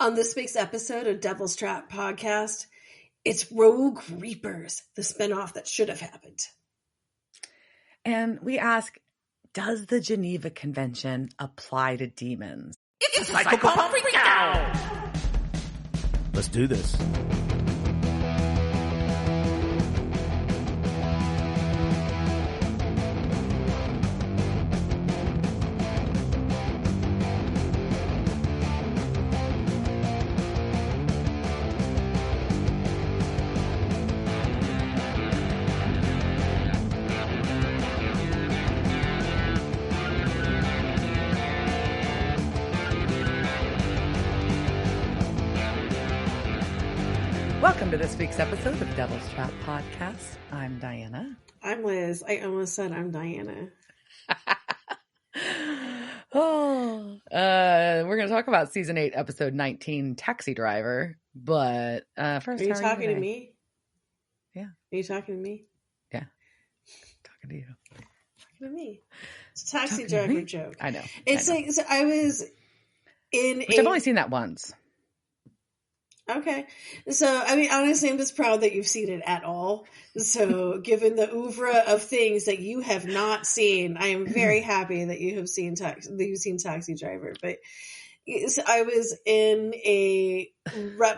On this week's episode of Devil's Trap podcast, it's Rogue Reapers, the spinoff that should have happened. And we ask, does the Geneva Convention apply to demons? It's a Psycho-Pomps freakout! Let's do this. Welcome to this week's episode of Devil's Trap podcast. I'm Diana. I'm Liz. I almost said I'm Diana. We're going to talk about season 8, episode 19, Taxi Driver. But first, are you talking to me? Yeah. Are you talking to me? Yeah. Talking to you. Talking to me. It's a taxi driver joke. I know. It's like, so I was in Which I've only seen that once. Okay. So, I mean, honestly, I'm just proud that you've seen it at all. So, given the oeuvre of things that you have not seen, I am very happy that you've seen Taxi Driver. But I was in a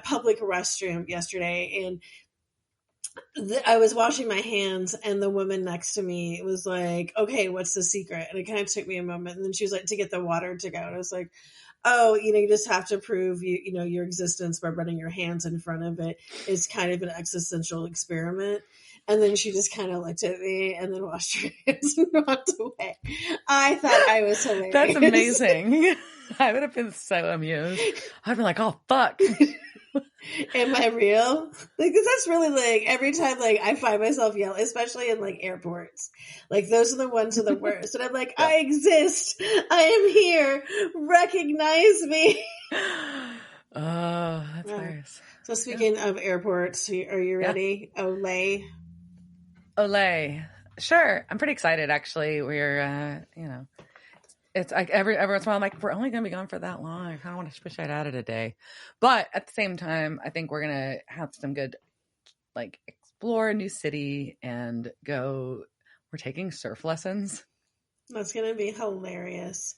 public restroom yesterday, and I was washing my hands, and the woman next to me was like, okay, what's the secret? And it kind of took me a moment. And then she was like, to get the water to go. And I was like, oh, you just have to prove your existence by running your hands in front of it. It's kind of an existential experiment. And then she just kind of looked at me and then washed her hands and walked away. I thought I was hilarious. That's amazing. I would have been so amused. I'd be like, oh, fuck. Am I real? Because that's really like every time I find myself yelling, especially in airports. Those are the ones that are the worst. And I'm like, yeah. I exist. I am here. Recognize me. Oh, that's hilarious. So speaking of airports, are you ready? Yeah. Olay. Sure. I'm pretty excited actually. We're it's like every once in a while I'm like, we're only gonna be gone for that long. I kinda want to wish I'd added a day. But at the same time, I think we're gonna have some good explore a new city and go. We're taking surf lessons. That's gonna be hilarious.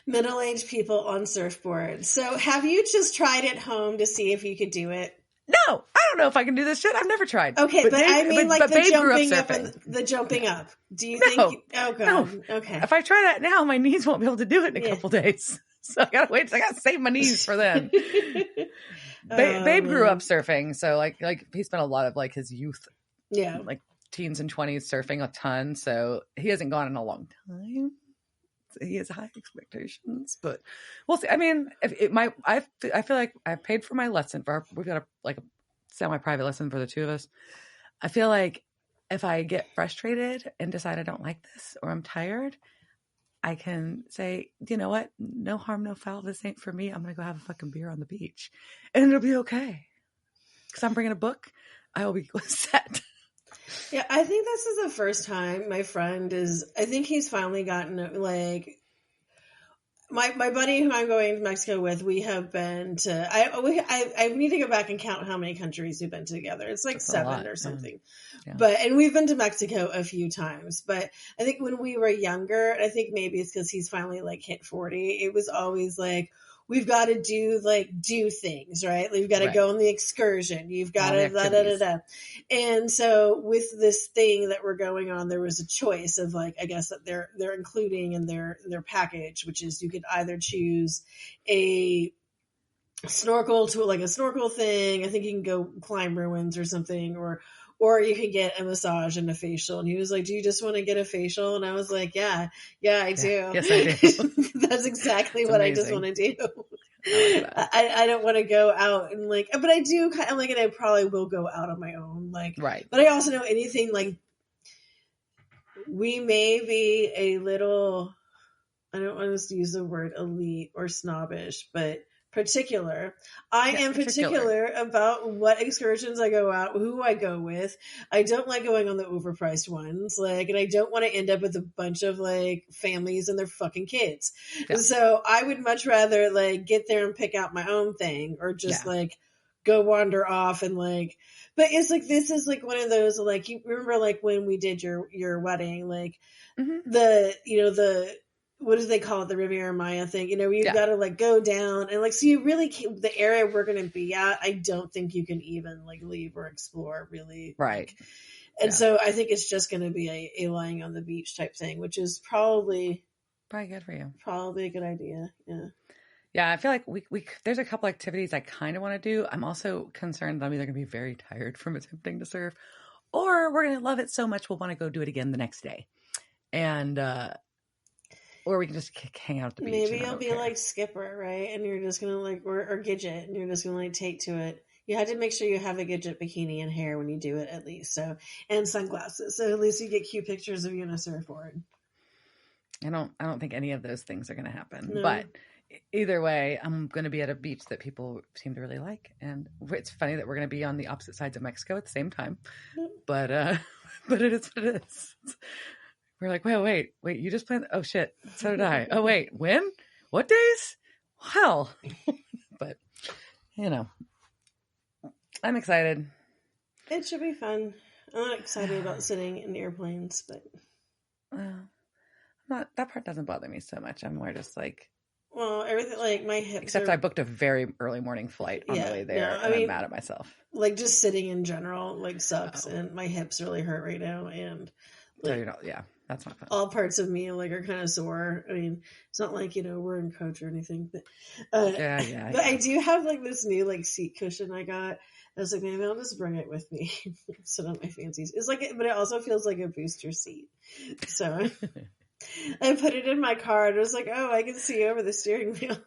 Middle-aged people on surfboards. So have you just tried at home to see if you could do it? No, I don't know if I can do this shit. I've never tried. Okay, but I mean the jumping up and the jumping up. Do you think oh god. No. Okay. If I try that now, my knees won't be able to do it in a couple days. So I gotta wait. I gotta save my knees for then. Babe grew up surfing, so he spent a lot of his youth, teens and 20s surfing a ton. So he hasn't gone in a long time. He has high expectations, but we'll see. I mean, I feel like I've paid for my lesson we've got a semi-private lesson for the two of us. I feel like if I get frustrated and decide I don't like this or I'm tired, I can say, you know what? No harm, no foul. This ain't for me. I'm going to go have a fucking beer on the beach and it'll be okay. Cause I'm bringing a book. I will be set. Yeah, I think this is the first time my friend I think he's finally gotten my buddy who I'm going to Mexico with, we have been to, I need to go back and count how many countries we've been together. It's like 7 or something. Yeah. And we've been to Mexico a few times, but I think when we were younger, I think maybe it's because he's finally hit 40. It was always we've got to do things, right? We've got to go on the excursion. You've got to da. And so with this thing that we're going on, there was a choice of I guess that they're including in their package, which is you could either choose a snorkel to a snorkel thing. I think you can go climb ruins or something, or you could get a massage and a facial. And he was like, do you just want to get a facial? And I was like, yeah, I do. Yes, I do. That's exactly what I just want to do. I don't want to go out and but I do kind of and I probably will go out on my own. Right. But I also know anything we may be a little, I don't want to use the word elite or snobbish, but particular. I am particular about what excursions I go out, who I go with. I don't like going on the overpriced ones, and I don't want to end up with a bunch of families and their fucking kids. Yeah. So I would much rather get there and pick out my own thing, or just go wander off and But it's this is one of those you remember when we did your wedding, the what do they call it? The Riviera Maya thing, you've got to go down and so you really can't, the area we're going to be at, I don't think you can even leave or explore really. Right. And so I think it's just going to be a lying on the beach type thing, which is probably good for you. Probably a good idea. Yeah. Yeah. I feel like we there's a couple activities I kind of want to do. I'm also concerned that I'm either going to be very tired from attempting to surf, or we're going to love it so much we'll want to go do it again the next day. And, or we can just hang out at the beach. Maybe you'll be like Skipper, right? And you're just going to or Gidget, and you're just going to take to it. You had to make sure you have a Gidget bikini and hair when you do it, at least. So, and sunglasses. So at least you get cute pictures of you on a surfboard. I don't think any of those things are going to happen. No. But either way, I'm going to be at a beach that people seem to really like. And it's funny that we're going to be on the opposite sides of Mexico at the same time. But it is what it is. We're like, wait, you just planned? Oh, shit. So did I. Oh, wait, when? What days? Well, but, I'm excited. It should be fun. I'm not excited about sitting in airplanes, but. That part doesn't bother me so much. I'm more just well, everything, my hips except I booked a very early morning flight on the way there, and I'm mad at myself. Just sitting in general, sucks, and my hips really hurt right now, and. So that's not fun. All parts of me are kind of sore. I mean, it's not we're in coach or anything, but But I do have this new seat cushion I got. I was like, maybe I'll just bring it with me, sit on my fancies. It's but it also feels like a booster seat. So I put it in my car, and I was like, oh, I can see over the steering wheel.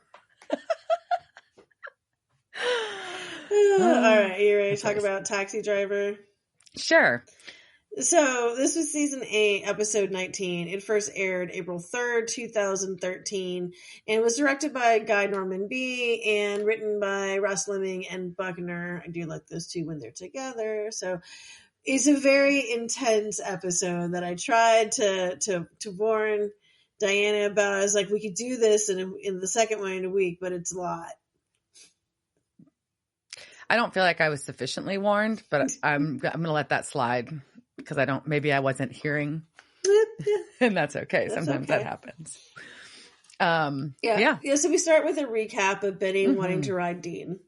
All right, you ready to talk about Taxi Driver? Sure. So this was season 8, episode 19. It first aired April 3rd, 2013, and was directed by Guy Norman B and written by Russ Lemming and Buckner. I do like those two when they're together. So it's a very intense episode that I tried to warn Diana about. I was like, we could do this in the second one in a week, but it's a lot. I don't feel like I was sufficiently warned, but I'm going to let that slide. Because maybe I wasn't hearing, and that's okay. Sometimes that happens. So we start with a recap of Benny wanting to ride Dean.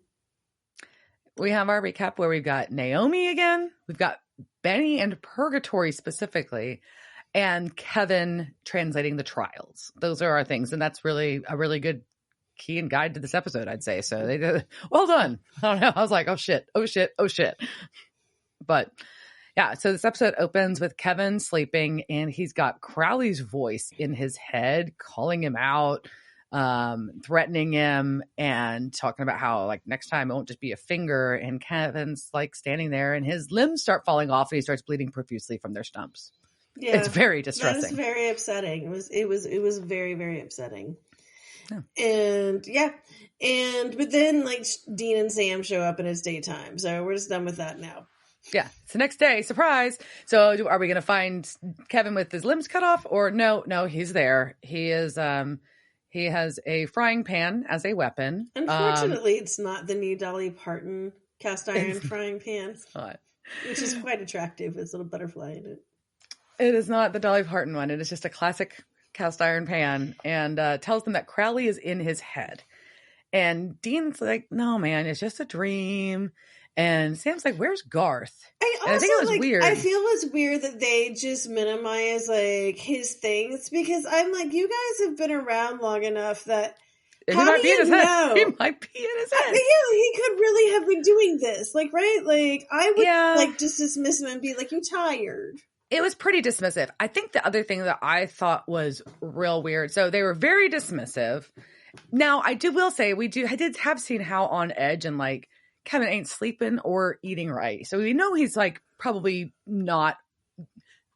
We have our recap where we've got Naomi again. We've got Benny and Purgatory specifically, and Kevin translating the trials. Those are our things. And that's really a really good key and guide to this episode, I'd say. So they did well done. I don't know. I was like, oh shit. But yeah, so this episode opens with Kevin sleeping, and he's got Crowley's voice in his head, calling him out, threatening him, and talking about how next time it won't just be a finger. And Kevin's standing there, and his limbs start falling off, and he starts bleeding profusely from their stumps. Yeah, it's very distressing. That is very upsetting. It was very, very upsetting. Yeah. But then Dean and Sam show up, and it's daytime, so we're just done with that now. Yeah, it's the next day. Surprise. So are we going to find Kevin with his limbs cut off? Or no, he's there. He is, he has a frying pan as a weapon. Unfortunately, it's not the new Dolly Parton cast iron frying pan. It's not. Which is quite attractive. There's a little butterfly in it. It is not the Dolly Parton one. It is just a classic cast iron pan, and tells them that Crowley is in his head. And Dean's like, no, man, it's just a dream. And Sam's like, where's Garth? I think it was weird. I feel it's weird that they just minimize his things, because I'm like, you guys have been around long enough that he might be in his head. He might be in his head. He could really have been doing this. Right? I would just dismiss him and be like, you tired. It was pretty dismissive. I think the other thing that I thought was real weird. So they were very dismissive. Now I will say I did have seen how on edge and Kevin ain't sleeping or eating right. So we know he's probably not,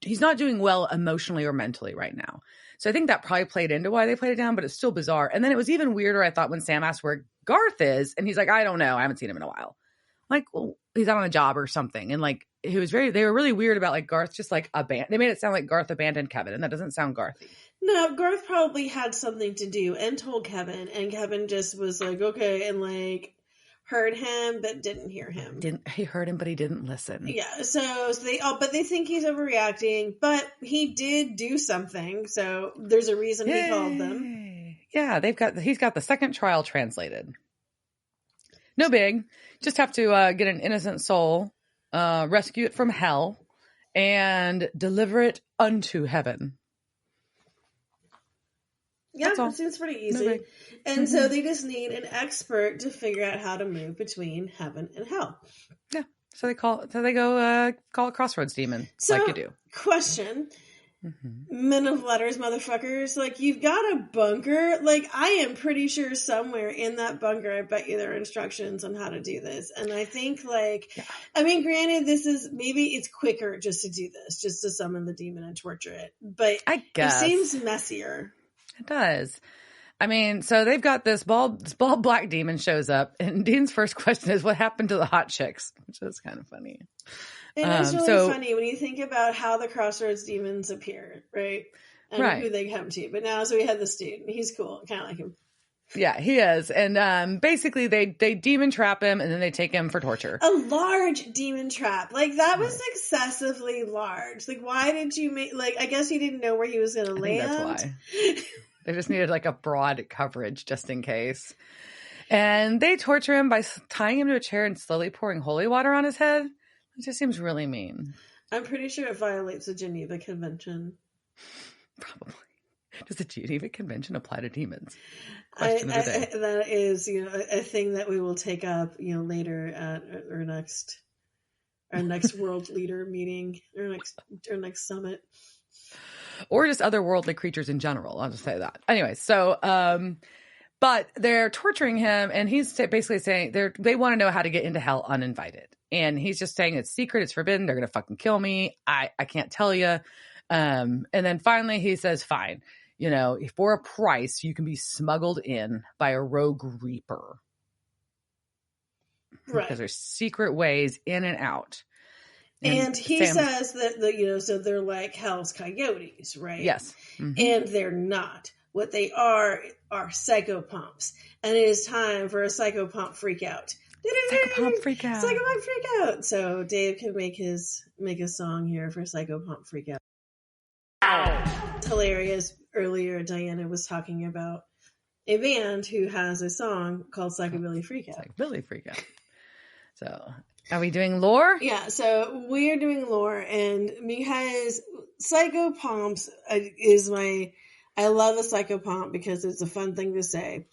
he's not doing well emotionally or mentally right now. So I think that probably played into why they played it down, but it's still bizarre. And then it was even weirder, I thought, when Sam asked where Garth is. And he's like, I don't know. I haven't seen him in a while. I'm like, well, he's out on a job or something. And like, they were really weird about like Garth just like they made it sound like Garth abandoned Kevin. And that doesn't sound Garthy. No, Garth probably had something to do and told Kevin. And Kevin just was like, okay. And like, heard him, but didn't hear him. He heard him, but he didn't listen. Yeah. So but they think he's overreacting, but he did do something. So there's a reason he called them. Yeah. He's got the second trial translated. No big. Just have to get an innocent soul, rescue it from hell, and deliver it unto heaven. Yeah, it seems pretty easy. No, and so they just need an expert to figure out how to move between heaven and hell. Yeah. So they call it Crossroads Demon, so, like you do. Question. Men of letters, motherfuckers. Like, you've got a bunker. Like, I am pretty sure somewhere in that bunker, I bet you there are instructions on how to do this. And I think, like, I mean, granted, maybe it's quicker just to do this, just to summon the demon and torture it. But I guess it seems messier. It does. I mean, so they've got this bald black demon shows up, and Dean's first question is, what happened to the hot chicks? Which is kind of funny. It is really funny when you think about how the Crossroads demons appear, right? And who they come to. But now, so we had this dude, and he's cool. I kind of like him. Yeah, he is. And basically, they demon trap him, and then they take him for torture. A large demon trap. Like, that was excessively large. Like, why did you make... Like, I guess he didn't know where he was going to land. That's why. They just needed, like, a broad coverage just in case. And they torture him by tying him to a chair and slowly pouring holy water on his head. It just seems really mean. I'm pretty sure it violates the Geneva Convention. Probably. Does the Geneva Convention apply to demons? That is, a thing that we will take up, later at our next world leader meeting, our next summit, or just otherworldly creatures in general. I'll just say that. Anyway, so but they're torturing him, and he's basically saying they want to know how to get into hell uninvited, and he's just saying it's secret, it's forbidden, they're gonna fucking kill me. I can't tell you. And then finally he says, fine. For a price, you can be smuggled in by a rogue reaper. Right. Because there's secret ways in and out. And he says that, so they're like hell's coyotes, right? Yes. Mm-hmm. And they're not. What they are Psycho-Pomps. And it is time for a Psycho-Pomp freak out. Psycho-Pomp freak out. Psycho-Pomp freak out. So Dave can make a song here for Psycho-Pomp freak out. It's hilarious. Earlier, Diana was talking about a band who has a song called Psychobilly Freakout. Psychobilly Freakout. So, are we doing lore? Yeah, so we are doing lore, and because Psycho-Pomps is I love a Psycho-Pomp because it's a fun thing to say,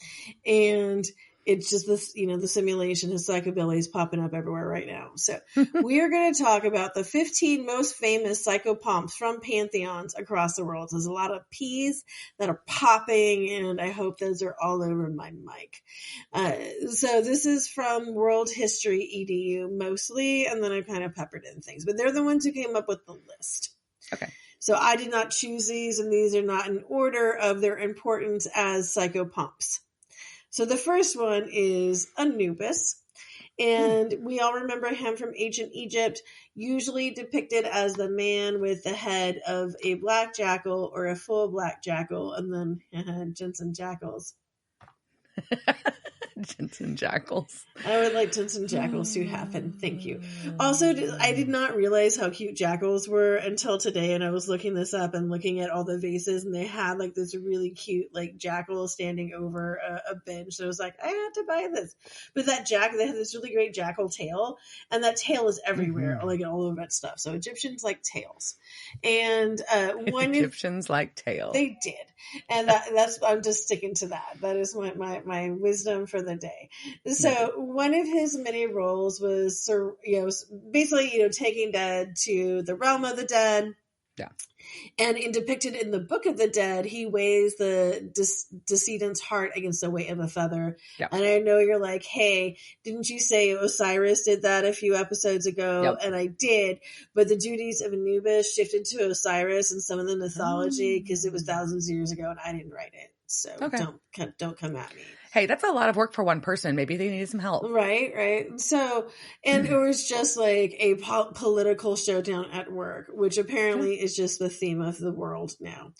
and it's just this, the simulation of psychobilly is popping up everywhere right now. So we are going to talk about the 15 most famous Psycho-Pomps from pantheons across the world. So there's a lot of P's that are popping, and I hope those are all over my mic. So this is from World History EDU mostly, and then I kind of peppered in things. But they're the ones who came up with the list. Okay. So I did not choose these, and these are not in order of their importance as Psycho-Pomps. So the first one is Anubis, and we all remember him from ancient Egypt, usually depicted as the man with the head of a black jackal or a full black jackal, and then Jensen jackals. Jensen jackals. I would like Jensen jackals to happen. Thank you. Also, I did not realize how cute jackals were until today, and I was looking this up and looking at all the vases, and they had like this really cute like jackal standing over a bench. So I was like, I had to buy this. But they had this really great jackal tail, and that tail is everywhere, like all over that stuff. So Egyptians like tails, and Egyptians like tails. They did, and that's I'm just sticking to that. That is my wisdom for the day. So one of his many roles was, basically, taking dead to the realm of the dead. Yeah. And depicted in the Book of the Dead, he weighs the decedent's heart against the weight of a feather. Yeah. And I know you're like, hey, didn't you say Osiris did that a few episodes ago? Yep. And I did. But the duties of Anubis shifted to Osiris in some of the mythology because it was thousands of years ago and I didn't write it. So don't come at me. Hey, that's a lot of work for one person. Maybe they needed some help. Right. So, and it was just like a political showdown at work, which apparently is just the theme of the world now.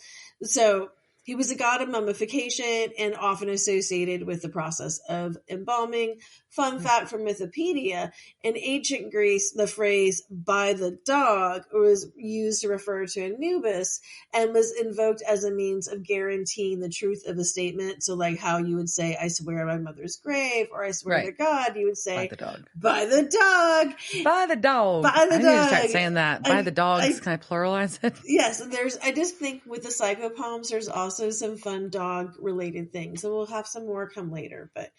So he was a god of mummification and often associated with the process of embalming. Fun fact from Mythopedia, in ancient Greece, the phrase by the dog was used to refer to Anubis and was invoked as a means of guaranteeing the truth of a statement. So like how you would say, I swear by my mother's grave, or I swear to God, you would say, by the dog. By the dog. By the dog. By the dog. I need to start saying that. By the dogs. Can I pluralize it? Yes. I just think with the Psycho-Pomps, there's also some fun dog related things, and we'll have some more come later, but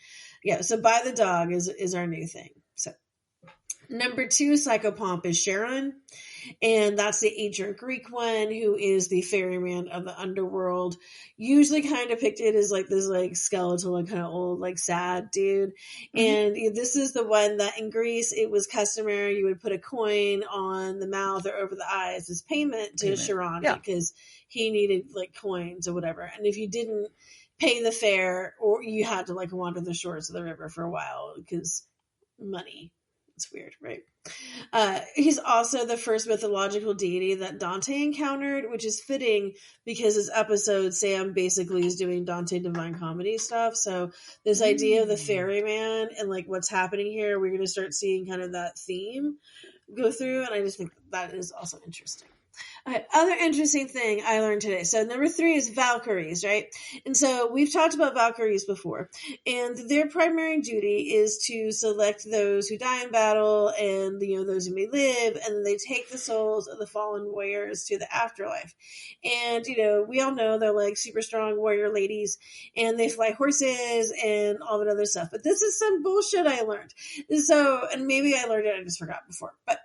yeah, so by the dog is our new thing. So number 2 Psycho-Pomp is Charon, and that's the ancient Greek one, who is the ferryman of the underworld, usually kind of depicted as like this like skeletal and kind of old like sad dude. And this is the one that in Greece it was customary you would put a coin on the mouth or over the eyes as payment to Charon, because he needed like coins or whatever, and if you didn't pay the fare, or you had to like wander the shores of the river for a while because money. It's weird, right? He's also the first mythological deity that Dante encountered, which is fitting because this episode, Sam basically is doing Dante Divine Comedy stuff. So this idea of the ferryman and like what's happening here, we're going to start seeing kind of that theme go through. And I just think that is also interesting. Other interesting thing I learned today. So number 3 is Valkyries, right? And so we've talked about Valkyries before, and their primary duty is to select those who die in battle and those who may live, and they take the souls of the fallen warriors to the afterlife. And we all know they're like super strong warrior ladies, and they fly horses and all that other stuff. But this is some bullshit I learned. So, and maybe I learned it, I just forgot before, but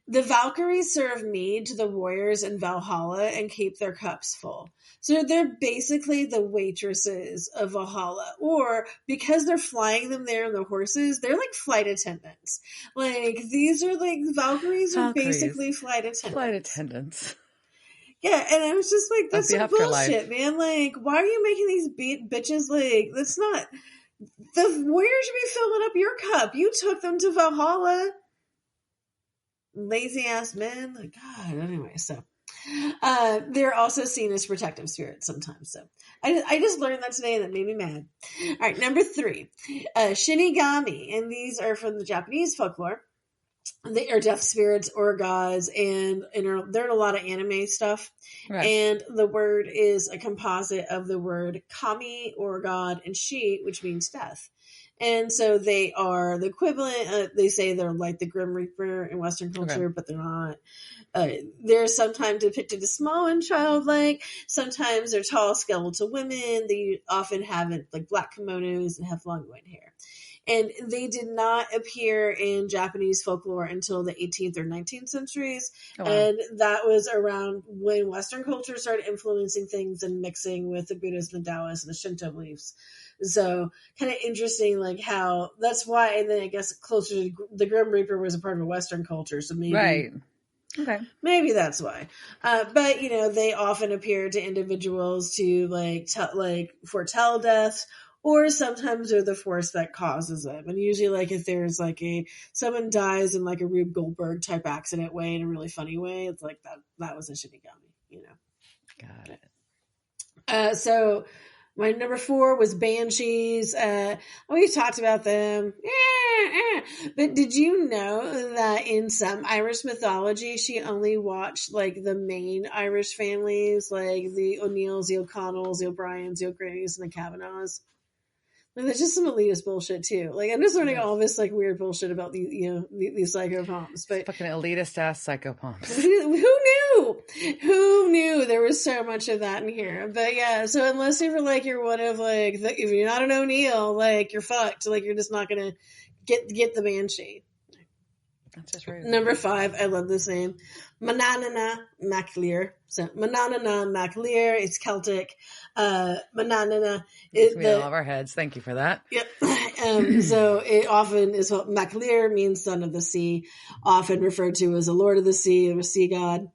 the Valkyries serve mead to the warriors in Valhalla and keep their cups full. So they're basically the waitresses of Valhalla. Or because they're flying them there on the horses, they're like flight attendants. Like these are like Valkyries are basically flight attendants. Yeah, and I was just like, that's some bullshit, man. Like, why are you making these bitches like, that's not, the warriors should be filling up your cup. You took them to Valhalla. Lazy ass men, like God. Anyway, so they're also seen as protective spirits sometimes. So I just learned that today, and that made me mad. All right, number 3, Shinigami, and these are from the Japanese folklore. They are death spirits or gods, and they're in a lot of anime stuff. Right. And the word is a composite of the word kami or god and shi, which means death. And so they are the equivalent. They say they're like the Grim Reaper in Western culture, but they're not. They're sometimes depicted as small and childlike. Sometimes they're tall, skeletal women. They often have like black kimonos and have long white hair. And they did not appear in Japanese folklore until the 18th or 19th centuries. Oh, wow. And that was around when Western culture started influencing things and mixing with the Buddhism, the Taoist, and the Shinto beliefs. So kind of interesting, like how that's why. And then I guess closer to the Grim Reaper was a part of a Western culture. So maybe, right. Okay. Maybe that's why. But they often appear to individuals to foretell death, or sometimes they're the force that causes them. And usually like if there's like someone dies in like a Rube Goldberg type accident way in a really funny way, it's like that was a Shinigami, Got it. So my number 4 was Banshees. We talked about them. But did you know that in some Irish mythology, she only watched like the main Irish families, like the O'Neills, the O'Connells, the O'Briens, the O'Grays, and the Kavanaghs? Like, that's just some elitist bullshit too. Like, I'm just learning all this like weird bullshit about these Psycho-Pomps. But fucking elitist ass Psycho-Pomps. Who knew there was so much of that in here? But yeah, so unless you're one of like, if you're not an O'Neill, like you're fucked. Like you're just not gonna get the Banshee. That's just rude. Number 5, I love this name, Mananana MacLear. So Mananana MacLear, it's Celtic. Mananana is all of our heads. Thank you for that. Yep. So it often is what MacLear means, son of the sea, often referred to as a lord of the sea or a sea god.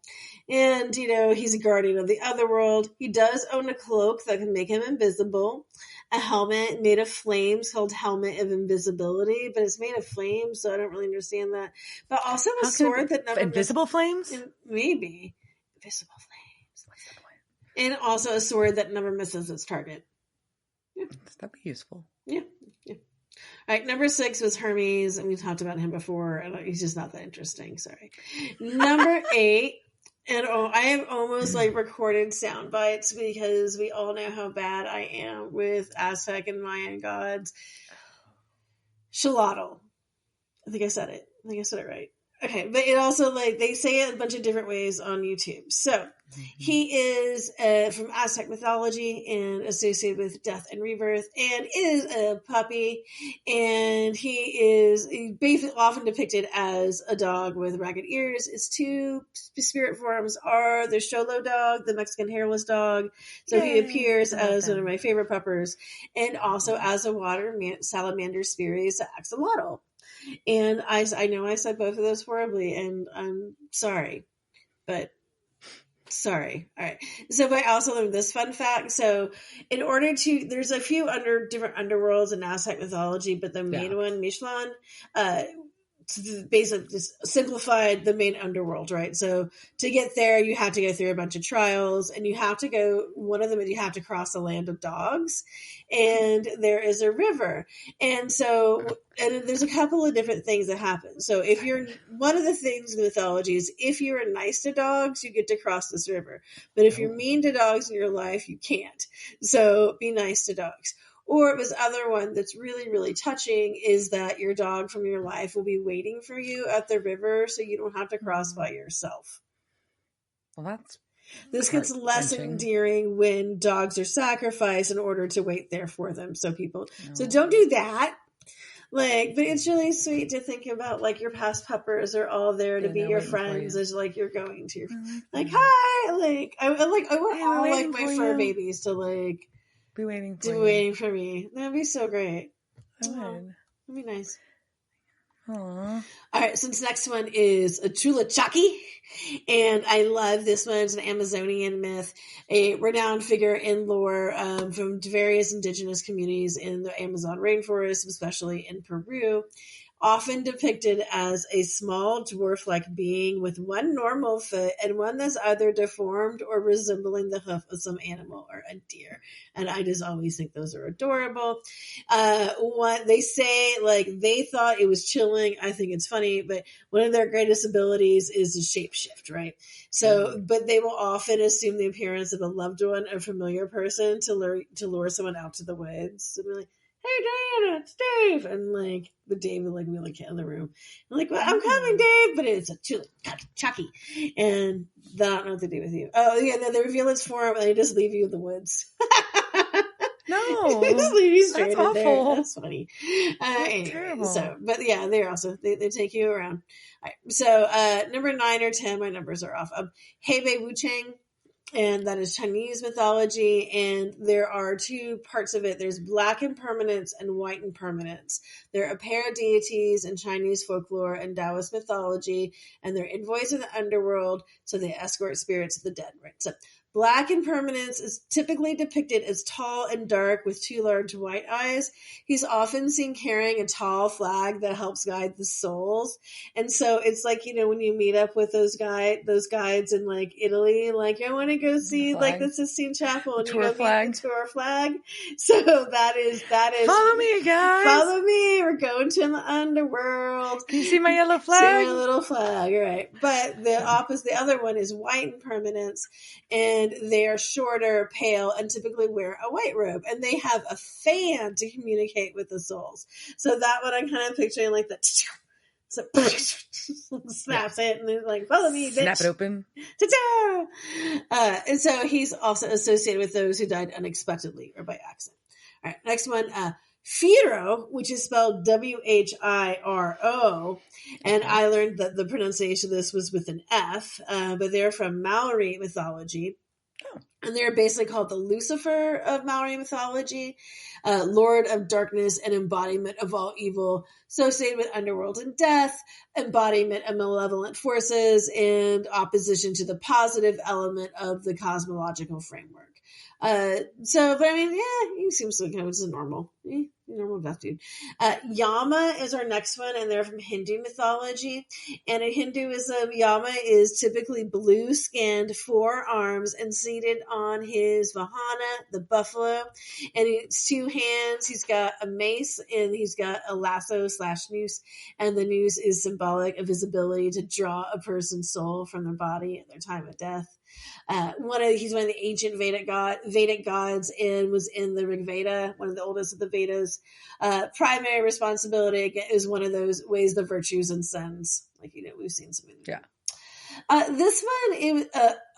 And, he's a guardian of the otherworld. He does own a cloak that can make him invisible. a helmet made of flames called Helmet of Invisibility, but it's made of flames, so I don't really understand that. But also a sword that never invisible flames? Maybe. Invisible flames. What's the point? And also a sword that never misses its target. Yeah. That'd be useful. Yeah. All right, number 6 was Hermes, and we talked about him before, and he's just not that interesting. Sorry. Number 8, and I have almost like recorded sound bites because we all know how bad I am with Aztec and Mayan gods. Xolotl. I think I said it right. Okay, but it also, like, they say it a bunch of different ways on YouTube. So, he is from Aztec mythology and associated with death and rebirth, and is a puppy, and he is basically often depicted as a dog with ragged ears. His 2 spirit forms are the Xolo dog, the Mexican hairless dog, so Yay, he appears as one of my favorite puppers, and also as a water salamander spirit, axolotl. And I know I said both of those horribly, and I'm sorry, but sorry. All right. So, but I also learned this fun fact. So, in order to, there's a few different underworlds in Aztec mythology, but the main one, Mictlan, basically just simplified the main underworld, right? So to get there, you have to go through a bunch of trials, and one of them is you have to cross the land of dogs, and there is a river. And so, and there's a couple of different things that happen. So if you're, one of the things in mythology is if you're nice to dogs, you get to cross this river. But if you're mean to dogs in your life, you can't. So be nice to dogs. Or this other one that's really, really touching is that your dog from your life will be waiting for you at the river, so you don't have to cross by yourself. Well, this gets less endearing when dogs are sacrificed in order to wait there for them. So don't do that. Like, but it's really sweet to think about, like, your past puppers are all there to be your friends as, like, you're going to. Like, hi! Like, I want all, like, my fur babies to, like, be waiting for me. That'd be so great. That'd be nice. Aww. All right, so this next one is a Chulachaki, and I love this one. It's an Amazonian myth, a renowned figure in lore from various indigenous communities in the Amazon rainforest, especially in Peru. Often depicted as a small dwarf-like being with one normal foot and one that's either deformed or resembling the hoof of some animal or a deer. And I just always think those are adorable. What they say, like, they thought it was chilling. I think it's funny, but one of their greatest abilities is to shapeshift, right? So, but they will often assume the appearance of a loved one or familiar person to lure someone out to the woods. So they're like, hey, Diana, it's Dave. And, like, the Dave would, like, wheel a cat in the room. I'm like, well, I'm coming, Dave. But it's a Chucky. And I don't know what to do with you. Oh, yeah, then they reveal its form, and they just leave you in the woods. No. They just leave you straight That's in there. awful. That's funny. Anyway, terrible. So, but, yeah, they're also, they take you around. All right, so, number 9 or 10, my numbers are off. Hebei Wuchang. And that is Chinese mythology, and there are 2 parts of it. There's black impermanence and white impermanence. They're a pair of deities in Chinese folklore and Taoist mythology, and they're envoys of the underworld, so they escort spirits of the dead, right? So black impermanence is typically depicted as tall and dark with 2 large white eyes. He's often seen carrying a tall flag that helps guide the souls. And so it's like, you know, when you meet up with those guides in, like, Italy, like, I want to go see, like, the Sistine Chapel, and you go meet the tour flag. So that is follow me, guys. Follow me. We're going to the underworld. Can you see my yellow flag? See my little flag. All right. But the other one is white impermanence, and they are shorter, pale, and typically wear a white robe. And they have a fan to communicate with the souls. So that one I'm kind of picturing like that. So snaps it, and they're like, follow me, bitch. Snap it open. Ta-ta! And so he's also associated with those who died unexpectedly or by accident. All right, next one. Whiro, which is spelled Wiro, and I learned that the pronunciation of this was with an F, but they're from Maori mythology. And they're basically called the Lucifer of Maori mythology, Lord of darkness and embodiment of all evil, associated with underworld and death, embodiment of malevolent forces, and opposition to the positive element of the cosmological framework. But I mean, yeah, he seems to kind of just a normal death dude. Yama is our next one, and they're from Hindu mythology. And in Hinduism, Yama is typically blue-skinned, 4 arms, and seated on his vahana, the buffalo. And it's 2 hands. He's got a mace, and he's got a lasso/noose. And the noose is symbolic of his ability to draw a person's soul from their body at their time of death. He's one of the ancient Vedic gods, and was in the Rig Veda, one of the oldest of the Vedas. Primary responsibility is one of those ways the virtues and sins, like we've seen some of these. Yeah. This one,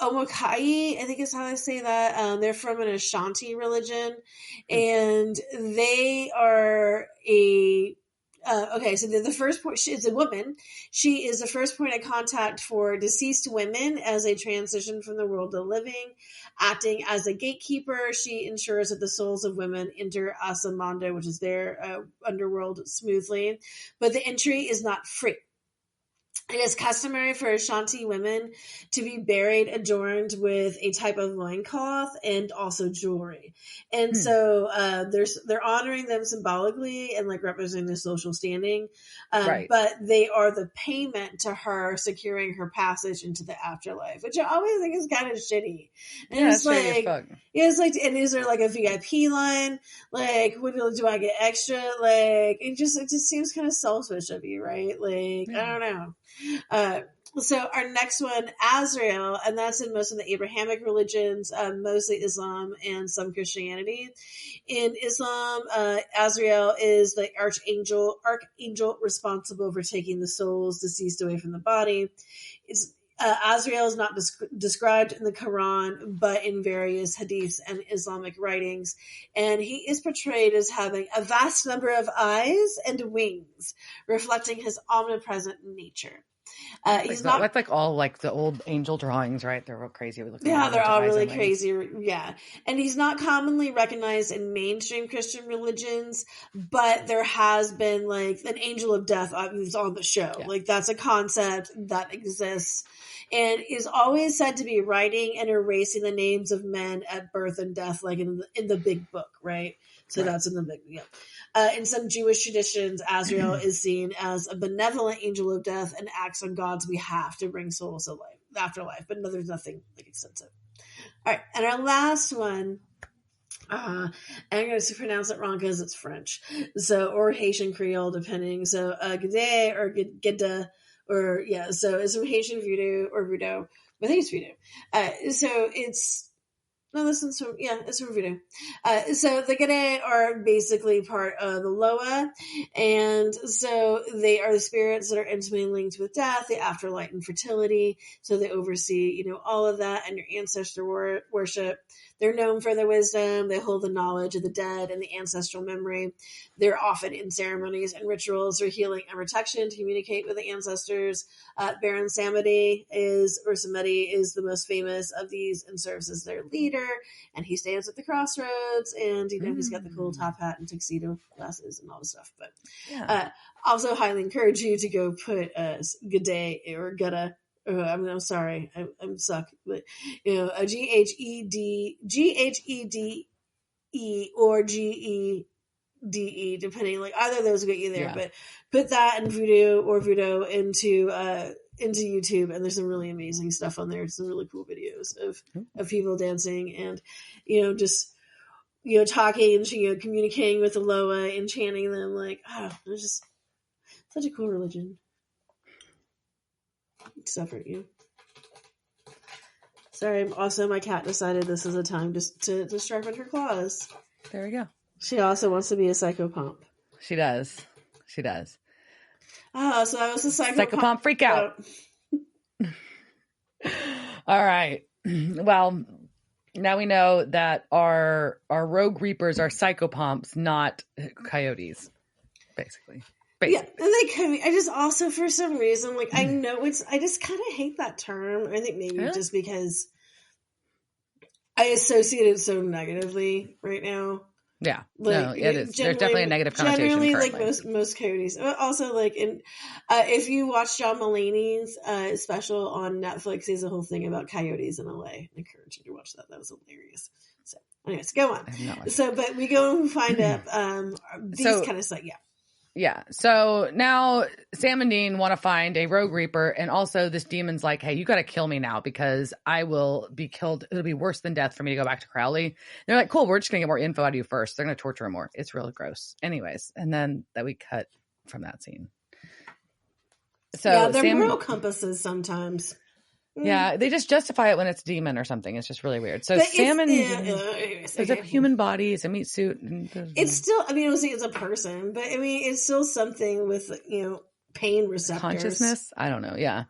Omokai, I think is how I say that. They're from an Ashanti religion, and they are so the first point, she's a woman. She is the first point of contact for deceased women as they transition from the world of living. Acting as a gatekeeper, she ensures that the souls of women enter Asamanda, which is their underworld, smoothly. But the entry is not free. It is customary for Ashanti women to be buried adorned with a type of loincloth and also jewelry. And so they're honoring them symbolically and like representing their social standing. Right. But they are the payment to her securing her passage into the afterlife, which I always think is kind of shitty. And yeah, it's like, as fuck. It's like, and is there like a VIP line? Like, what do I get extra? Like, it just seems kind of selfish of you, right? Like, I don't know. So our next one, Azrael, and that's in most of the Abrahamic religions, mostly Islam and some Christianity. In Islam, Azrael is the archangel responsible for taking the souls deceased away from the body. Azrael is not described in the Quran, but in various hadiths and Islamic writings. And he is portrayed as having a vast number of eyes and wings, reflecting his omnipresent nature. He's not. That's like all like the old angel drawings, right? They're real crazy. They're all really crazy. Yeah, and he's not commonly recognized in mainstream Christian religions, but there has been like an angel of death on the show. Yeah. Like that's a concept that exists, and is always said to be writing and erasing the names of men at birth and death, like in the big book, right? So that's in the big, in some Jewish traditions, Azrael is seen as a benevolent angel of death and acts on God's behalf to bring souls to life, afterlife. But there's nothing like extensive. All right, and our last one, I'm going to pronounce it wrong because it's French, or Haitian Creole, depending. So Gede or Geda, so it's from Haitian Voodoo or Voodoo, but I think it's Voodoo. So it's. No, this one's from, it's from Voodoo. So the Gede are basically part of the Loa, and so they are the spirits that are intimately linked with death, the afterlife, and fertility. So they oversee, all of that and your ancestor worship. They're known for their wisdom. They hold the knowledge of the dead and the ancestral memory. They're often in ceremonies and rituals for healing and protection to communicate with the ancestors. Baron Samedi is the most famous of these and serves as their leader. And he stands at the crossroads, and he's got the cool top hat and tuxedo glasses and all the stuff. But also highly encourage you to go put Gede or Gutta. I'm sorry, I'm suck, but a GHEDE or GEDE, depending, like either of those will get you there. Yeah. But put that in Voodoo into YouTube, and there's some really amazing stuff on there. Some really cool videos of people dancing and just talking and communicating with the Loa and chanting them. Like, it's just such a cool religion. Except for you. Sorry, also my cat decided this is a time just to sharpen her claws. There we go. She also wants to be a Psycho-Pomp. She does. Oh, so that was a Psycho-Pomp freak out. All right. Well, now we know that our Rogue Reapers are Psycho-Pomps, not Coyotes, basically. Yeah, and I just also, for some reason, like, I know I just kind of hate that term. I think maybe just because I associate it so negatively right now. Yeah, no, it is. There's definitely a negative connotation. Generally, currently. like most coyotes. Also, like if you watch John Mulaney's special on Netflix, there's a whole thing about coyotes in LA. I encourage you to watch that. That was hilarious. So, anyways, go on. So, but we go and find out these kind of stuff. Yeah. Yeah. So now Sam and Dean want to find a rogue reaper, and also this demon's like, hey, you got to kill me now because I will be killed. It'll be worse than death for me to go back to Crowley. They're like, cool, we're just going to get more info out of you first. They're going to torture him more. It's really gross. Anyways, and then that we cut from that scene. So yeah, they're moral compasses sometimes. Yeah, they just justify it when it's demon or something. It's just really weird. So Sam and it's a human body, it's a meat suit. It's still, I mean, obviously it's a person, but I mean, it's still something with, pain receptors. Consciousness? I don't know. Yeah.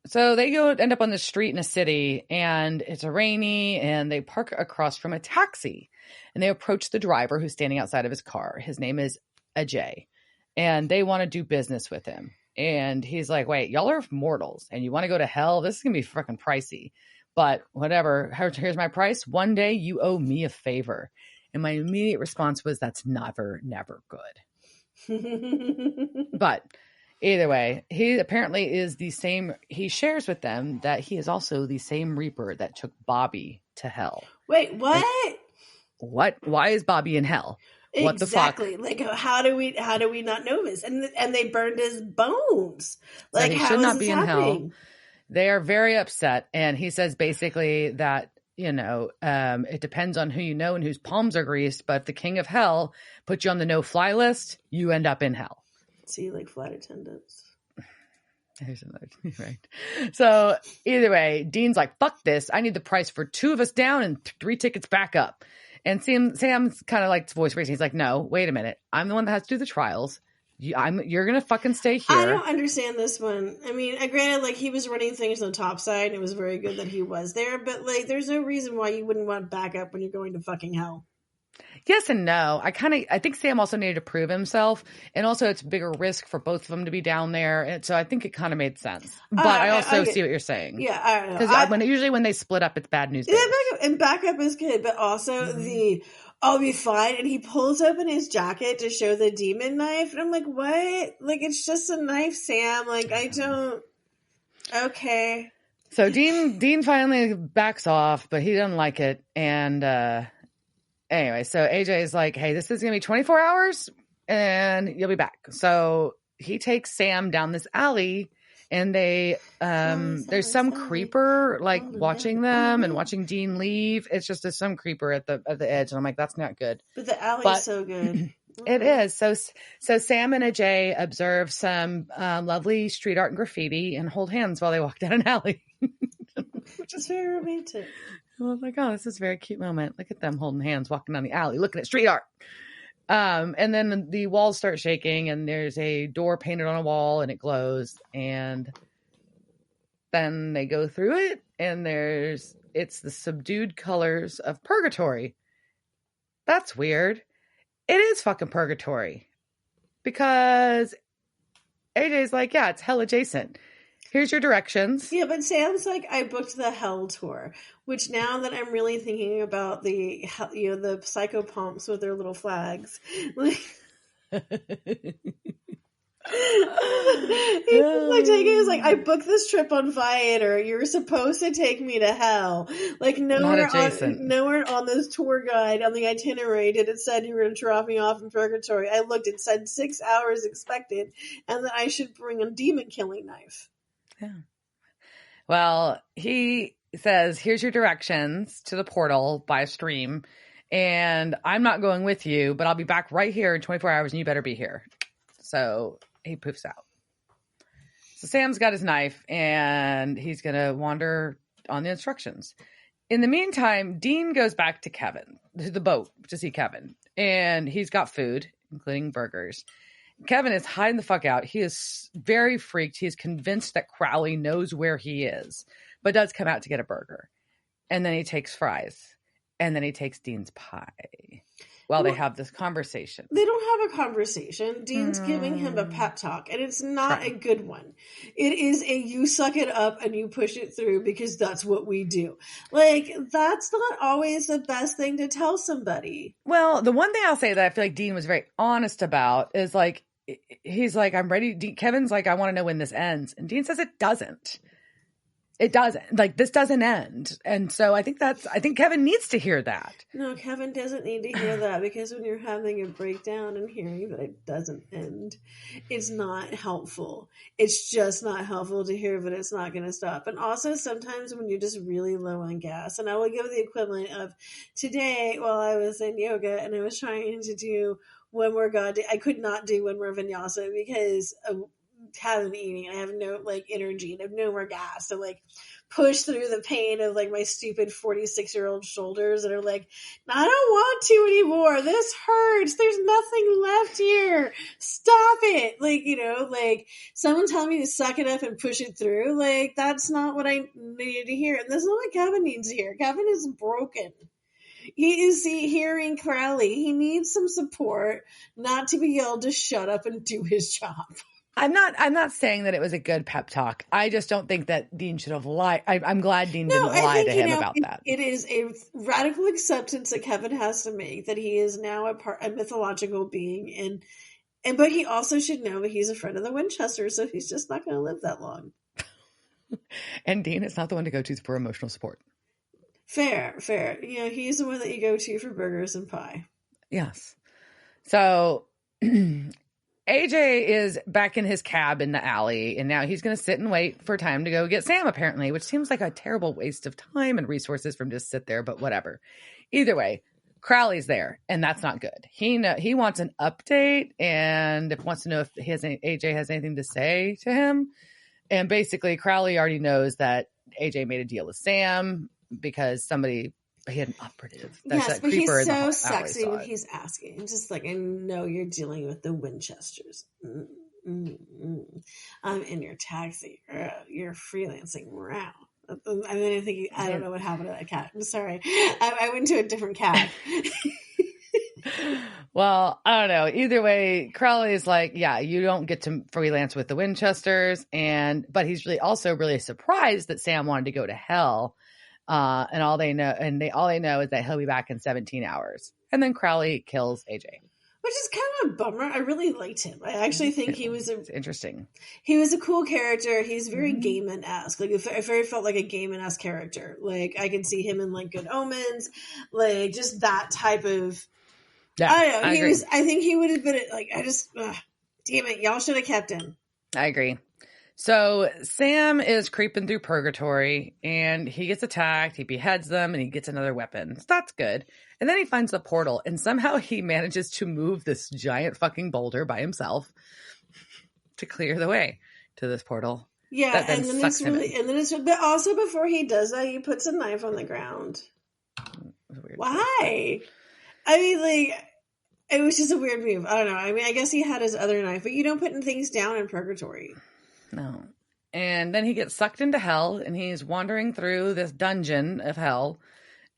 So they end up on the street in a city, and it's rainy, and they park across from a taxi, and they approach the driver who's standing outside of his car. His name is Ajay, and they want to do business with him. And he's like, wait, y'all are mortals and you want to go to hell? This is going to be fucking pricey. But whatever, here's my price. One day you owe me a favor. And my immediate response was, that's never good. But either way, he apparently is the same. He shares with them that he is also the same Reaper that took Bobby to hell. Wait, what? What? Why is Bobby in hell? What exactly. The fuck? Like, how do we not know this? And they burned his bones. Like, so he how should is not this be in happening? hell. They are very upset, and he says basically that it depends on who you know and whose palms are greased. But if the king of hell puts you on the no-fly list, you end up in hell. See, like flight attendants. There's another right. So either way, Dean's like, "Fuck this! I need the price for 2 of us down and 3 tickets back up." And Sam's kind of like voice raising. He's like, no, wait a minute. I'm the one that has to do the trials. You're going to fucking stay here. I don't understand this one. I mean, granted, like, he was running things on the top side, and it was very good that he was there. But, like, there's no reason why you wouldn't want backup when you're going to fucking hell. Yes and no. I think Sam also needed to prove himself. And also it's a bigger risk for both of them to be down there. And so I think it kind of made sense. But I also see what you're saying. Yeah, I don't know. Because usually when they split up, it's bad news. Yeah, backup is good. But also I'll be fine. And he pulls open his jacket to show the demon knife. And I'm like, what? Like, it's just a knife, Sam. Like, I don't. Okay. So Dean finally backs off, but he doesn't like it. And, anyway, so AJ is like, hey, this is going to be 24 hours and you'll be back. So he takes Sam down this alley, and they there's some creeper like watching them and watching Dean leave. It's just some creeper at the edge, and I'm like, that's not good. But the alley's so good. It is. So Sam and Ajay observe some lovely street art and graffiti and hold hands while they walk down an alley. Which is very romantic. I was like, oh, this is a very cute moment. Look at them holding hands, walking down the alley, looking at street art. And then the walls start shaking, and there's a door painted on a wall, and it glows. And then they go through it, and it's the subdued colors of purgatory. That's weird. It is fucking purgatory. Because AJ's like, yeah, it's hell adjacent. Here's your directions. Yeah, but Sam's like, I booked the hell tour, which now that I'm really thinking about the Psycho-Pomps with their little flags, like, he's like, I booked this trip on Viator. You were supposed to take me to hell. Like, nowhere on this tour guide on the itinerary did it said you were going to drop me off in purgatory. I looked, it said 6 hours expected, and that I should bring a demon killing knife. Yeah. Well, he says, here's your directions to the portal by a stream, and I'm not going with you, but I'll be back right here in 24 hours, and you better be here. So he poofs out. So Sam's got his knife, and he's going to wander on the instructions. In the meantime, Dean goes back to the boat to see Kevin, and he's got food, including burgers. Kevin is hiding the fuck out. He is very freaked. He is convinced that Crowley knows where he is, but does come out to get a burger. And then he takes fries. And then he takes Dean's pie. while they have this conversation. They don't have a conversation. Dean's giving him a pep talk, and it's not a good one. It is a you suck it up and you push it through because that's what we do. Like, that's not always the best thing to tell somebody. Well, the one thing I'll say that I feel like Dean was very honest about is like, he's like, I'm ready. Kevin's like, I want to know when this ends. And Dean says it doesn't. It doesn't. Like, this doesn't end. And so I think Kevin needs to hear that. No, Kevin doesn't need to hear that, because when you're having a breakdown and hearing that it doesn't end, it's not helpful. It's just not helpful to hear that it's not going to stop. And also sometimes when you're just really low on gas, and I will give the equivalent of today while I was in yoga and I was trying to do one more God, I could not do one more vinyasa because of haven't eating and I have no like energy and I have no more gas to like push through the pain of like my stupid 46-year-old shoulders that are like, I don't want to anymore. This hurts. There's nothing left here. Stop it. Like, you know, like someone telling me to suck it up and push it through. Like, that's not what I needed to hear. And that's not what Kevin needs to hear. Kevin is broken. He is hearing Crowley. He needs some support, not to be able to shut up and do his job. I'm not saying that it was a good pep talk. I just don't think that Dean should have lied. I'm glad Dean didn't lie to him about that. It is a radical acceptance that Kevin has to make that he is now a mythological being, but he also should know that he's a friend of the Winchesters, so he's just not going to live that long. And Dean is not the one to go to for emotional support. Fair. You know, he's the one that you go to for burgers and pie. Yes. So AJ is back in his cab in the alley, and now he's going to sit and wait for time to go get Sam, apparently, which seems like a terrible waste of time and resources for him to sit there, but whatever. Either way, Crowley's there, and that's not good. He wants an update and wants to know if AJ has anything to say to him. And basically, Crowley already knows that AJ made a deal with Sam because he had an operative. That's yes, but he's so sexy when he's asking. Just like, I know you're dealing with the Winchesters. I'm in your taxi. You're freelancing around. And then I don't know what happened to that cat. I'm sorry. I went to a different cat. Well, I don't know. Either way, Crowley is like, yeah, you don't get to freelance with the Winchesters. But he's really surprised that Sam wanted to go to hell. And all they know is that he'll be back in 17 hours. And then Crowley kills AJ. Which is kind of a bummer. I really liked him. I actually think it's interesting. He was a cool character. He's very Gaiman-esque. Like, I very felt like a Gaiman-esque character. Like, I can see him in like Good Omens, like just that type of. Yeah, I don't know. I think he would have been like. Damn it! Y'all should have kept him. I agree. So Sam is creeping through purgatory and he gets attacked. He beheads them and he gets another weapon. So that's good. And then he finds the portal and somehow he manages to move this giant fucking boulder by himself to clear the way to this portal. Yeah, but also before he does that, he puts a knife on the ground. Why? I mean, like, it was just a weird move. I don't know. I mean, I guess he had his other knife, but you don't put things down in purgatory. No. And then he gets sucked into hell and he's wandering through this dungeon of hell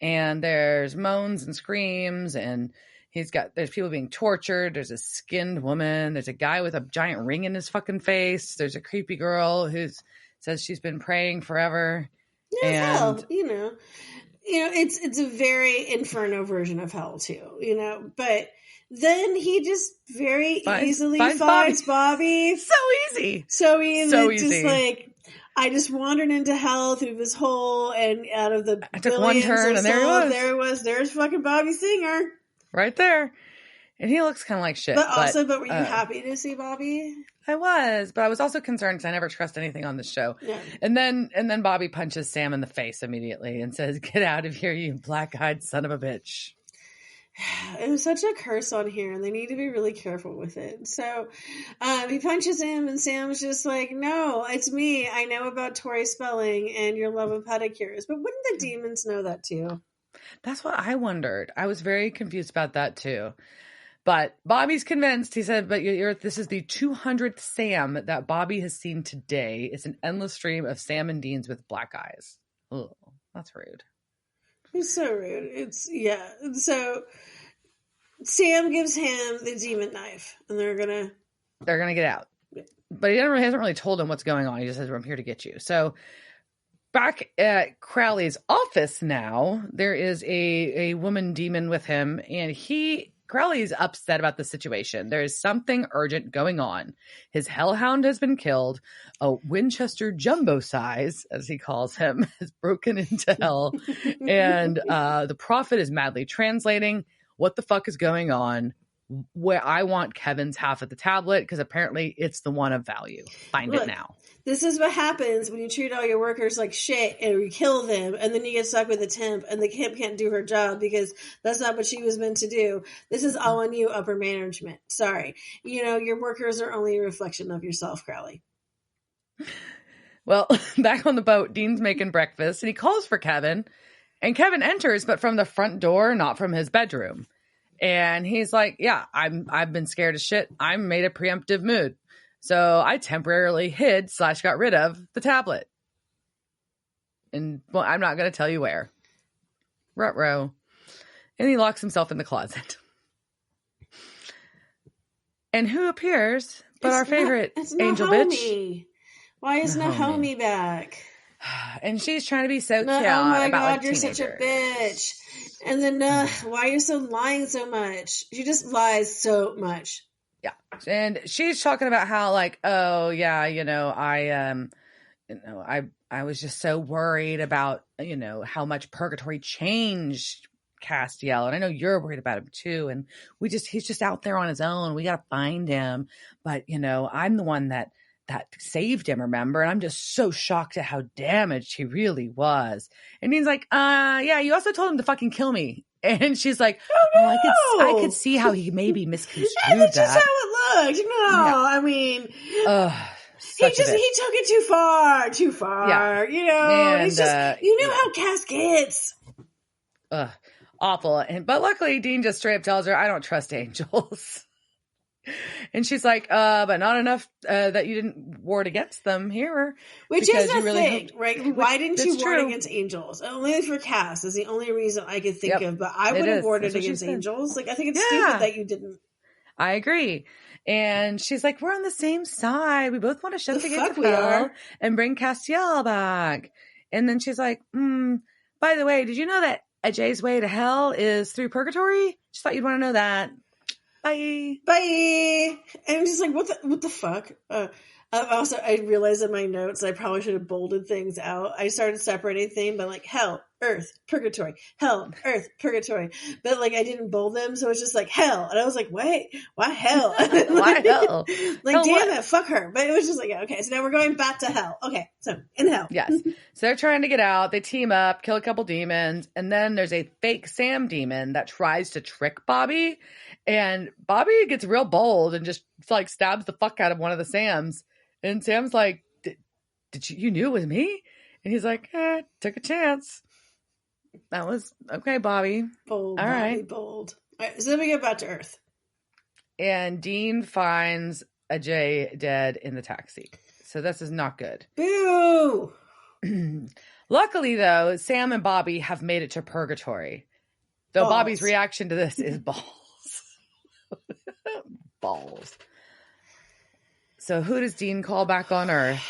and there's moans and screams and there's people being tortured. There's a skinned woman. There's a guy with a giant ring in his fucking face. There's a creepy girl who says she's been praying forever. Yeah, and hell, you know, it's a very Inferno version of hell too, you know, but then he just very easily finds Bobby. So easy. Just like, I just wandered into hell through this hole and out of the I took one turn and there he was. There's fucking Bobby Singer. Right there. And he looks kind of like shit. But were you happy to see Bobby? I was, but I was also concerned because I never trust anything on this show. Yeah. And then Bobby punches Sam in the face immediately and says, "Get out of here, you black-eyed son of a bitch." It was such a curse on here, and they need to be really careful with it. So he punches him, and Sam's just like, "No, it's me. I know about Tori Spelling and your love of pedicures." But wouldn't the demons know that too? That's what I wondered. I was very confused about that too. But Bobby's convinced. He said, "But this is the 200th Sam that Bobby has seen today. It's an endless stream of Sam and Deans with black eyes." Oh, that's rude. It's so rude. So Sam gives him the demon knife, and they're gonna get out. But he hasn't really told him what's going on. He just says, I'm here to get you. So back at Crowley's office now, there is a woman demon with him, and Crowley's upset about the situation. There is something urgent going on. His hellhound has been killed. A Winchester jumbo size, as he calls him, has broken into hell. And the prophet is madly translating. What the fuck is going on? Where I want Kevin's half of the tablet, because apparently it's the one of value. Find it now. This is what happens when you treat all your workers like shit and you kill them, and then you get stuck with the temp, and the temp can't do her job because that's not what she was meant to do. This is all on you, upper management. Sorry. Your workers are only a reflection of yourself, Crowley. Well, back on the boat, Dean's making breakfast, and he calls for Kevin, and Kevin enters, but from the front door, not from his bedroom. And he's like, yeah, I've been scared as shit. I made a preemptive move. So I temporarily got rid of the tablet. And well, I'm not going to tell you where. Ruh-roh. And he locks himself in the closet. And who appears but our favorite angel bitch? Why is Naomi back? And she's trying to be so cute. Oh my God, you're teenagers. such a bitch. And then, why are you so lying so much? She just lies so much. Yeah. And she's talking about how oh yeah, I was just so worried about, how much purgatory changed Castiel. And I know you're worried about him too. And he's just out there on his own. We got to find him. But, I'm the one that saved him, remember? And I'm just so shocked at how damaged he really was. And he's like, yeah, you also told him to fucking kill me. And she's like, oh, no. I could see how he maybe misconstrued that. That's just how it looked. No, yeah. I mean, he took it too far. Yeah. He's just, how Cass gets. Awful. But luckily, Dean just straight up tells her, I don't trust angels. And she's like, but not enough that you didn't ward against them here. Which is the thing, right? Why didn't you ward against angels? Only for Cass is the only reason I could think of, but I would have warded against angels. I think it's stupid that you didn't. I agree. And she's like, we're on the same side. We both want to shut the gates of hell and bring Castiel back. And then she's like, by the way, did you know that Ajay's way to hell is through purgatory? Just thought you'd want to know that. Bye. And I'm just like, what the fuck? Also, I realized in my notes I probably should have bolded things out. I started separating things by hell, earth, purgatory, hell, earth, purgatory. But I didn't bold them, so it's just hell. And I was like, wait, why hell? Why hell? Damn it, fuck her. But it was just okay, so now we're going back to hell. Okay, so in hell. Yes. So they're trying to get out. They team up, kill a couple demons, and then there's a fake Sam demon that tries to trick Bobby. And Bobby gets real bold and just stabs the fuck out of one of the Sams. And Sam's like, "Did you knew it was me?" And he's like, "Took a chance." That was okay, Bobby. Bold, all right, bold. All right, so then we get back to Earth, and Dean finds Ajay dead in the taxi. So this is not good. Boo! Luckily, though, Sam and Bobby have made it to purgatory. Though balls. Bobby's reaction to this is balls. Balls. So who does Dean call back on Earth?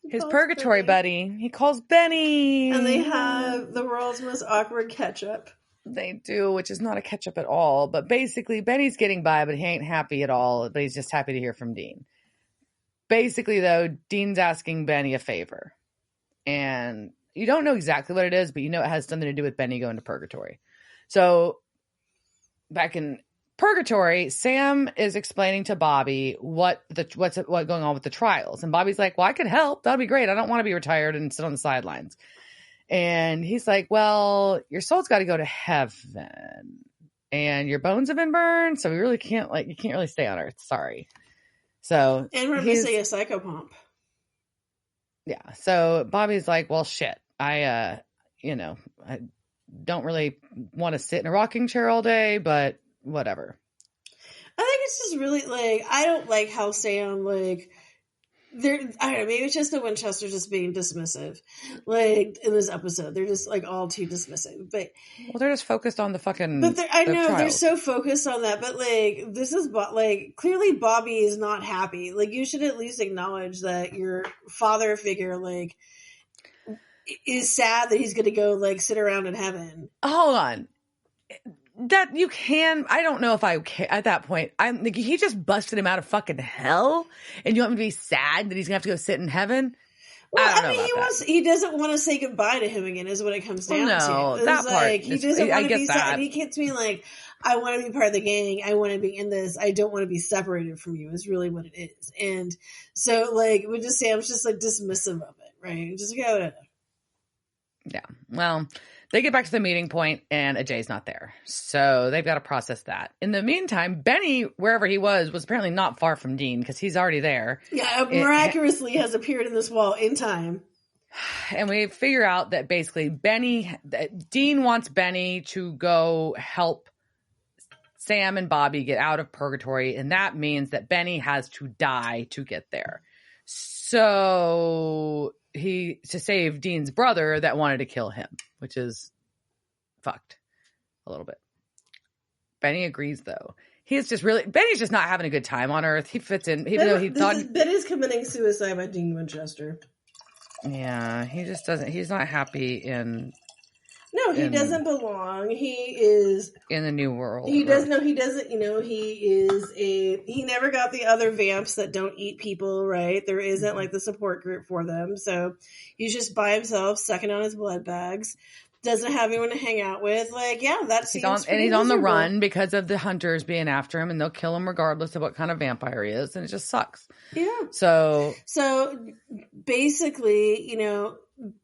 His purgatory buddy. He calls Benny. And they have the world's most awkward catch-up. They do, which is not a catch-up at all. But basically, Benny's getting by, but he ain't happy at all. But he's just happy to hear from Dean. Basically, though, Dean's asking Benny a favor. And you don't know exactly what it is, but you know it has something to do with Benny going to purgatory. So back in purgatory, Sam is explaining to Bobby what's going on with the trials. And Bobby's like, well, I could help. That'd be great. I don't want to be retired and sit on the sidelines. And he's like, well, your soul's got to go to heaven and your bones have been burned. So we really can't you can't really stay on Earth. Sorry. So, and we're missing a Psycho-Pomp. Yeah. So Bobby's like, well, shit. I don't really want to sit in a rocking chair all day, but whatever. I think it's just really I don't like how Sam I don't know, maybe it's just the Winchesters just being dismissive. Like, in this episode, they're just, like, all too dismissive. But well, they're just focused on the fucking. But I know they're so focused on that. But like, this is like clearly Bobby is not happy. Like, you should at least acknowledge that your father figure like is sad that he's going to go like sit around in heaven. Hold on. That you can, I don't know if I can at that point. I'm like, he just busted him out of fucking hell, and you want me to be sad that he's gonna have to go sit in heaven? Well, I mean, he doesn't want to say goodbye to him again, is what it comes down to. It's that part. Like, he doesn't want to be sad. And he keeps being like, I want to be part of the gang. I want to be in this. I don't want to be separated from you, is really what it is. And so, like, with just Sam's just like dismissive of it, right? Just go to. Yeah. Well, they get back to the meeting point and Ajay's not there. So they've got to process that. In the meantime, Benny, wherever he was apparently not far from Dean because he's already there. Yeah, miraculously has appeared in this wall in time. And we figure out that basically Dean wants Benny to go help Sam and Bobby get out of purgatory. And that means that Benny has to die to get there. So to save Dean's brother that wanted to kill him, which is fucked a little bit. Benny agrees though. Benny's just not having a good time on Earth. He fits in, even though he thought Benny's committing suicide by Dean Winchester. Yeah, he just doesn't, he's not happy he doesn't belong. He is in the new world. He doesn't, he never got the other vamps that don't eat people, right? There isn't like the support group for them. So he's just by himself, sucking on his blood bags. Doesn't have anyone to hang out with. Like, yeah, that seems and he's on the run because of the hunters being after him, and they'll kill him regardless of what kind of vampire he is, and it just sucks. Yeah. So basically,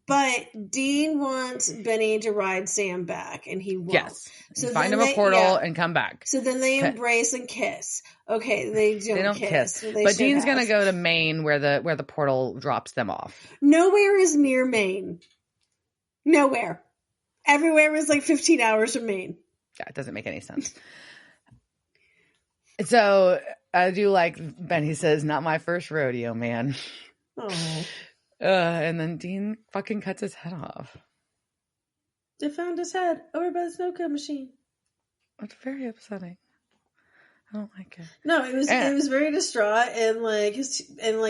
but Dean wants Benny to ride Sam back, and he won't. Yes. So find him a portal and come back. So then they embrace and kiss. Okay, they don't kiss. So but Dean's going to go to Maine where the portal drops them off. Nowhere is near Maine. Nowhere. Everywhere is like 15 hours from Maine. Yeah, it doesn't make any sense. So I do like Benny says, "Not my first rodeo, man." Oh. And then Dean fucking cuts his head off. They found his head over by the snow cone machine. It's very upsetting. I don't like it. No, it was very distraught, and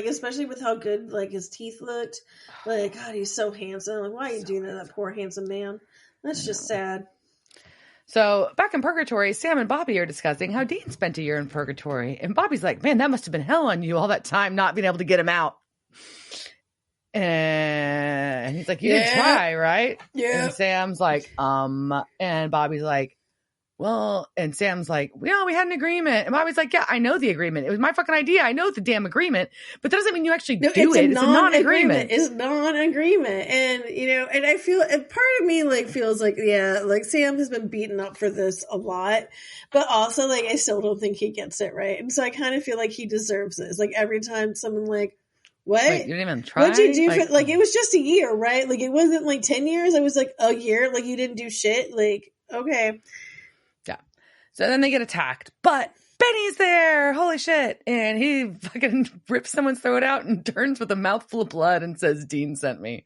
especially with how good like his teeth looked. Like, God, he's so handsome. Like, why are you doing that poor handsome man? That's just sad. So back in purgatory, Sam and Bobby are discussing how Dean spent a year in purgatory, and Bobby's like, "Man, that must have been hell on you all that time not being able to get him out." And he's like, "You didn't try, right?" Yeah. And Sam's like, and Bobby's like, "Well," and Sam's like, "Well, we had an agreement." And Bobby's like, "Yeah, I know the agreement. It was my fucking idea. I know the damn agreement, but that doesn't mean you actually do it. It's a non-agreement. It's non-agreement." And, and I feel, and part of me like feels like, yeah, like Sam has been beaten up for this a lot, but also like, I still don't think he gets it right. And so I kind of feel like he deserves this. Like every time someone like, "What? Wait, you didn't even try? What'd you do for, like, it was just a year, right? Like, it wasn't like 10 years. It was like a year. Like, you didn't do shit. Like, okay." Yeah. So then they get attacked, but Benny's there. Holy shit. And he fucking rips someone's throat out and turns with a mouthful of blood and says, "Dean sent me."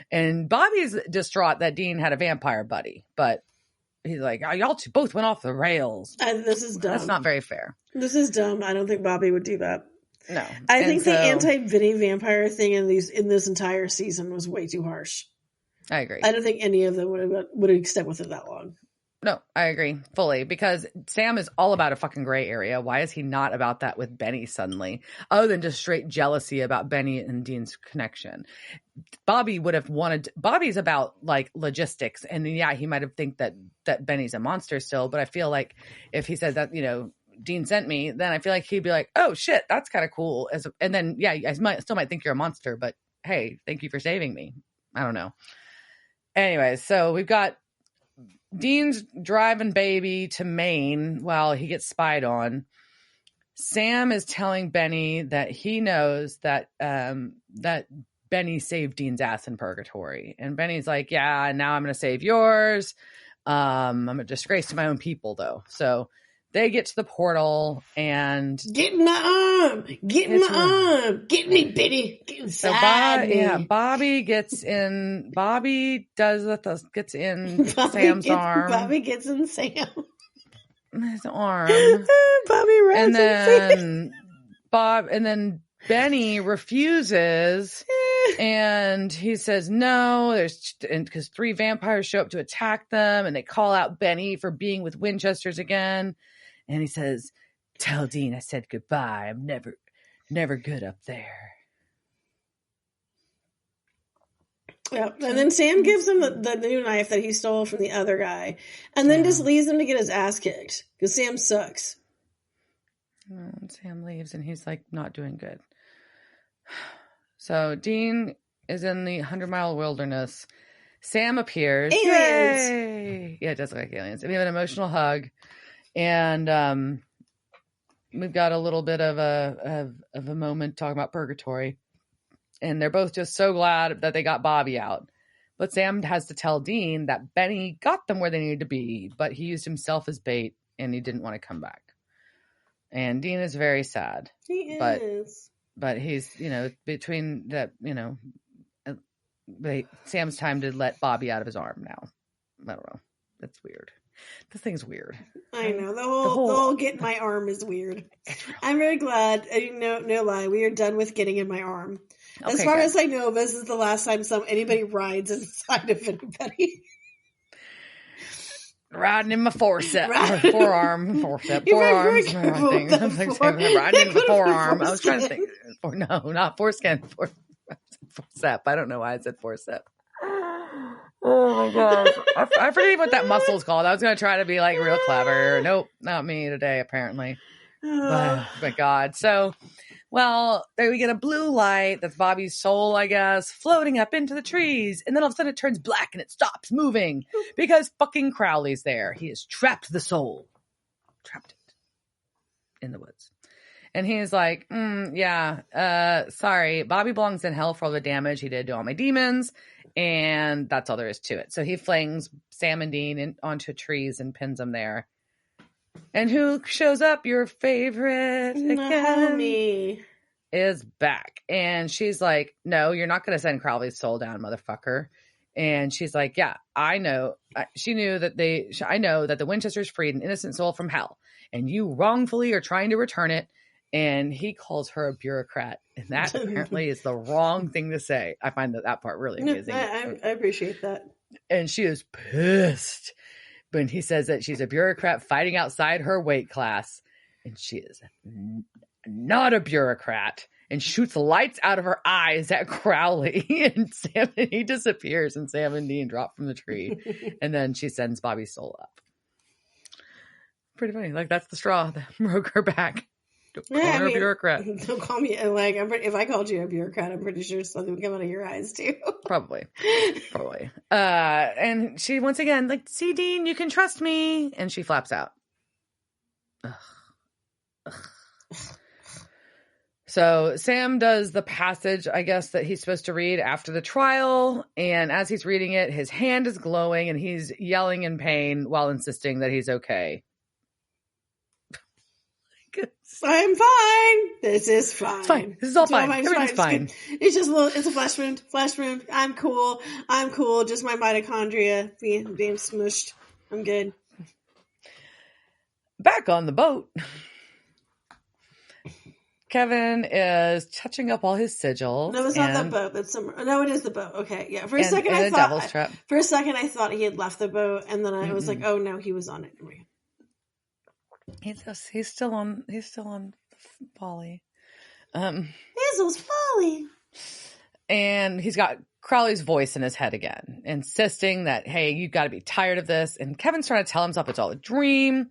And Bobby's distraught that Dean had a vampire buddy, but he's like, "Oh, y'all two both went off the rails." And this is dumb. That's not very fair. This is dumb. I don't think Bobby would do that. No. I think the anti-Vinny vampire thing in this entire season was way too harsh. I agree. I don't think any of them would have stuck with it that long. No, I agree fully, because Sam is all about a fucking gray area. Why is he not about that with Benny suddenly? Other than just straight jealousy about Benny and Dean's connection. Bobby would have wanted, Bobby's about like logistics. And yeah, he might have think that Benny's a monster still, but I feel like if he said that, Dean sent me, then I feel like he'd be like, "Oh shit, that's kind of cool." And then, yeah, I still might think you're a monster, but hey, thank you for saving me. I don't know. Anyways, so we've got Dean's driving Baby to Maine while he gets spied on. Sam is telling Benny that he knows that Benny saved Dean's ass in purgatory. And Benny's like, "Yeah, now I'm going to save yours. I'm a disgrace to my own people, though." So they get to the portal and get in my arm, get in my arm, get me, Betty, get inside me. Yeah, Bobby gets in. Bobby gets in Sam's arm. Bobby gets in Sam. His arm. Bobby runs and then Benny refuses. And he says no, because 3 vampires show up to attack them, and they call out Benny for being with Winchesters again. And he says, "Tell Dean I said goodbye. I'm never good up there." Yep. And then Sam gives him the new knife that he stole from the other guy, and then just leaves him to get his ass kicked because Sam sucks. And Sam leaves, and he's like not doing good. So Dean is in the 100-mile wilderness. Sam appears. Aliens! Yay! Yeah, it does look like aliens. And we have an emotional hug. And we've got a little bit of a moment talking about purgatory. And they're both just so glad that they got Bobby out. But Sam has to tell Dean that Benny got them where they needed to be, but he used himself as bait and he didn't want to come back. And Dean is very sad. He is. But he's, between that, Sam's time to let Bobby out of his arm now. I don't know. That's weird. This thing's weird. I know. The whole get my arm is weird. I'm very glad. No lie. We are done with getting in my arm. As far as I know, this is the last time anybody rides inside of anybody. Riding in my forearm. Forearms. Riding in the forearm. I was trying to think. No, not foreskin. Forcep. I don't know why I said forcep. Oh my gosh. I forget what that muscle's called. I was going to try to be like real clever. Nope, not me today, apparently. But God. So, well, there we get a blue light. That's Bobby's soul, I guess, floating up into the trees. And then all of a sudden it turns black and it stops moving because fucking Crowley's there. He has trapped the soul. Trapped it in the woods. And he's like, sorry. Bobby belongs in hell for all the damage he did to all my demons. And that's all there is to it. So he flings Sam and Dean onto trees and pins them there. And who shows up? Your favorite Naomi is back. And she's like, no, you're not going to send Crowley's soul down, motherfucker. And she's like, yeah, I know. I know that the Winchesters freed an innocent soul from hell. And you wrongfully are trying to return it. And he calls her a bureaucrat. And that apparently is the wrong thing to say. I find that part really amazing. I appreciate that. And she is pissed when he says that she's a bureaucrat fighting outside her weight class. And she is not a bureaucrat. And shoots lights out of her eyes at Crowley. And he disappears. And Sam and Dean drop from the tree. And then she sends Bobby's soul up. Pretty funny. Like, that's the straw that broke her back. Don't call her a bureaucrat. Don't call me, if I called you a bureaucrat, I'm pretty sure something would come out of your eyes too. Probably. And she, once again, like, see, Dean, you can trust me. And she flaps out. Ugh. So Sam does the passage, I guess, that he's supposed to read after the trial. And as he's reading it, his hand is glowing and he's yelling in pain while insisting that he's okay. I'm fine. This is fine. It's fine. This is all fine. Everything's fine. It's just it's a flesh wound. I'm cool. Just my mitochondria being smushed. I'm good. Back on the boat. Kevin is touching up all his sigils. No, it's not that boat. That's no, it is the boat. Okay, yeah. For a second, I thought he had left the boat, and then I was like, oh no, he was on it. He's still on Polly. Hazel's Polly. And he's got Crowley's voice in his head again, insisting that, hey, you got to be tired of this. And Kevin's trying to tell himself it's all a dream.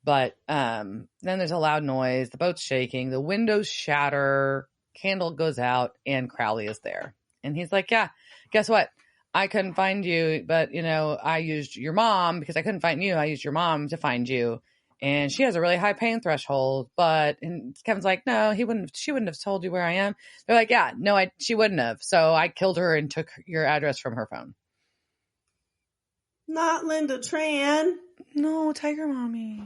But then there's a loud noise. The boat's shaking. The windows shatter. Candle goes out, and Crowley is there. And he's like, yeah, guess what? I couldn't find you, but, I used your mom because I couldn't find you. I used your mom to find you. And she has a really high pain threshold, and Kevin's like, no, she wouldn't have told you where I am. They're like, yeah, no, she wouldn't have. So I killed her and took your address from her phone. Not Linda Tran. No, Tiger Mommy.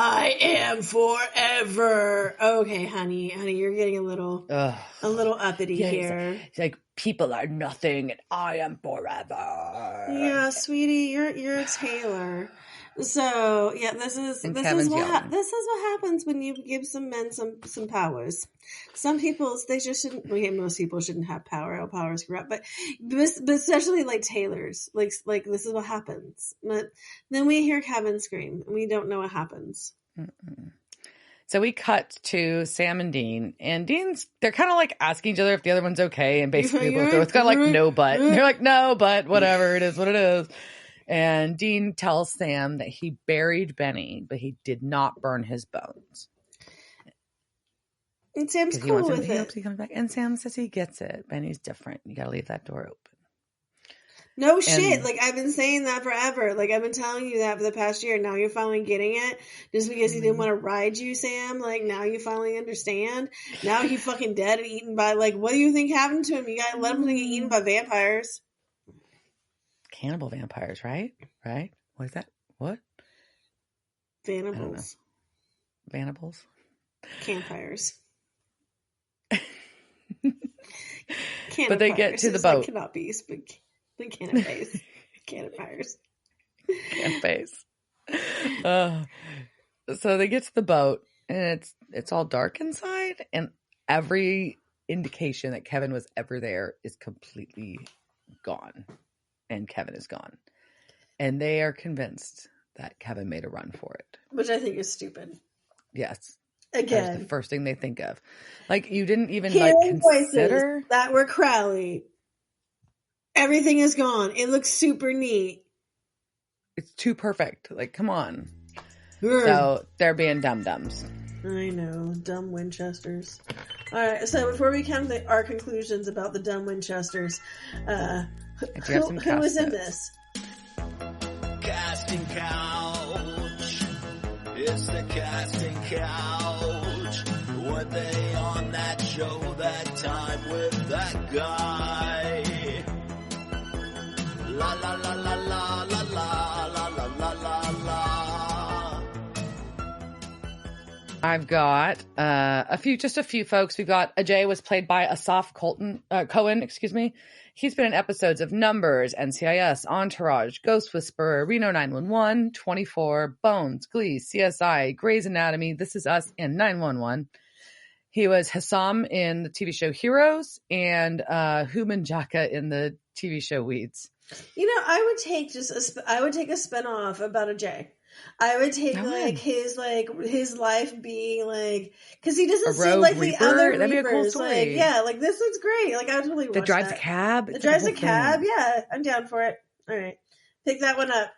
I am forever. Okay, honey, you're getting a little uppity here. It's like people are nothing and I am forever. Yeah, sweetie, you're a Taylor. So yeah, this is what happens when you give some men some powers. Some people they just shouldn't. Okay, most people shouldn't have power. All power is corrupt, but especially like Taylors, like this is what happens. But then we hear Kevin scream, and we don't know what happens. Mm-mm. So we cut to Sam and Dean, and they're kind of like asking each other if the other one's okay, and basically it's kind of like no but. And they're like no but, whatever, it is what it is. And Dean tells Sam that he buried Benny, but he did not burn his bones. And Sam's cool with it. He hopes he comes back. And Sam says he gets it. Benny's different. You got to leave that door open. No shit. Like, I've been saying that forever. Like, I've been telling you that for the past year. Now you're finally getting it. Just because he didn't want to ride you, Sam. Like, now you finally understand. Now he fucking dead and eaten by, like, what do you think happened to him? You gotta let him get eaten by vampires. Cannibal vampires, right? Right? What is that? What? Vanibals. Vanibals? Campfires. But they get to the boat. Like canopies, but the canopies. Campfires. Campfires. So they get to the boat, and it's all dark inside, and every indication that Kevin was ever there is completely gone. And Kevin is gone. And they are convinced that Kevin made a run for it. Which I think is stupid. Yes. Again. That's the first thing they think of. Like, you didn't even, consider voices that were Crowley. Everything is gone. It looks super neat. It's too perfect. Like, come on. So, they're being dum-dums. I know. Dumb Winchesters. Alright, so before we come to our conclusions about the dumb Winchesters, who was in this? Casting couch. It's the casting couch. Were they on that show that time with that guy? La la la la la la la la la la la. I've got a few folks. We've got Ajay was played by Asaf Cohen, He's been in episodes of Numbers, NCIS, Entourage, Ghost Whisperer, Reno 911, 24, Bones, Glee, CSI, Grey's Anatomy, This Is Us, and 911. He was Hassam in the TV show Heroes and Human Jaka in the TV show Weeds. You know, I would take a spinoff about Ajay. I would take his life being like, because he doesn't seem like the other Reapers. That'd be a cool story. Like this looks great. Like I would totally watch that. Drives a cab. That drives a cab. Yeah, I'm down for it. All right, pick that one up.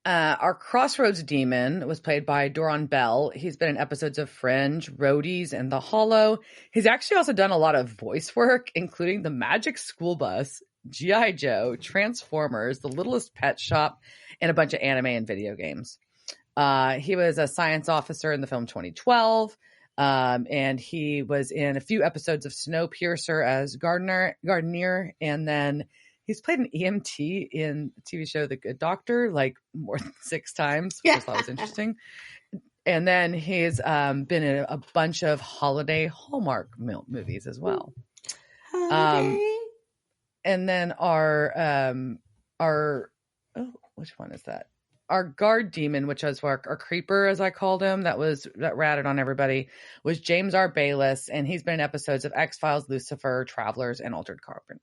Our Crossroads demon was played by Doron Bell. He's been in episodes of Fringe, Roadies, and The Hollow. He's actually also done a lot of voice work, including The Magic School Bus, G.I. Joe, Transformers, The Littlest Pet Shop, and a bunch of anime and video games. He was a science officer in the film 2012, and he was in a few episodes of Snowpiercer as Gardener, and then he's played an EMT in the TV show The Good Doctor, like more than 6 times, which I thought was interesting. And then he's been in a bunch of holiday Hallmark movies as well. And then which one is that? Our guard demon, which was our creeper, as I called him, that ratted on everybody, was James R. Bayless, and he's been in episodes of X-Files, Lucifer, Travelers, and Altered Carbon.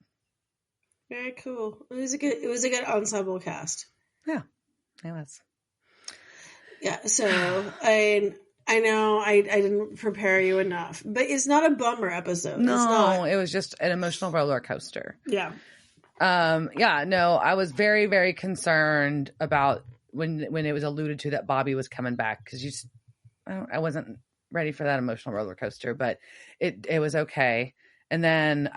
Very cool. It was a good ensemble cast. Yeah, it was. Yeah, so I know I didn't prepare you enough, but it's not a bummer episode. No, it was just an emotional roller coaster. Yeah. I was very, very concerned about when it was alluded to that Bobby was coming back, because I wasn't ready for that emotional roller coaster, but it was okay. And then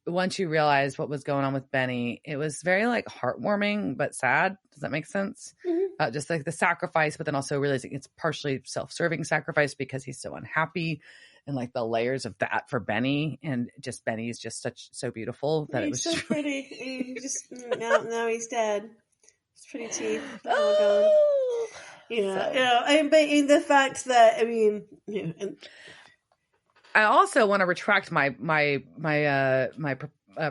once you realize what was going on with Benny, it was very like heartwarming but sad. Does that make sense? Mm-hmm. Just like the sacrifice, but then also realizing it's partially self-serving sacrifice because he's so unhappy, and like the layers of that for Benny, and just Benny is just so beautiful that he's it was so pretty. He just now he's dead. It's pretty teeth. Oh But in the fact that, I mean, I also want to retract my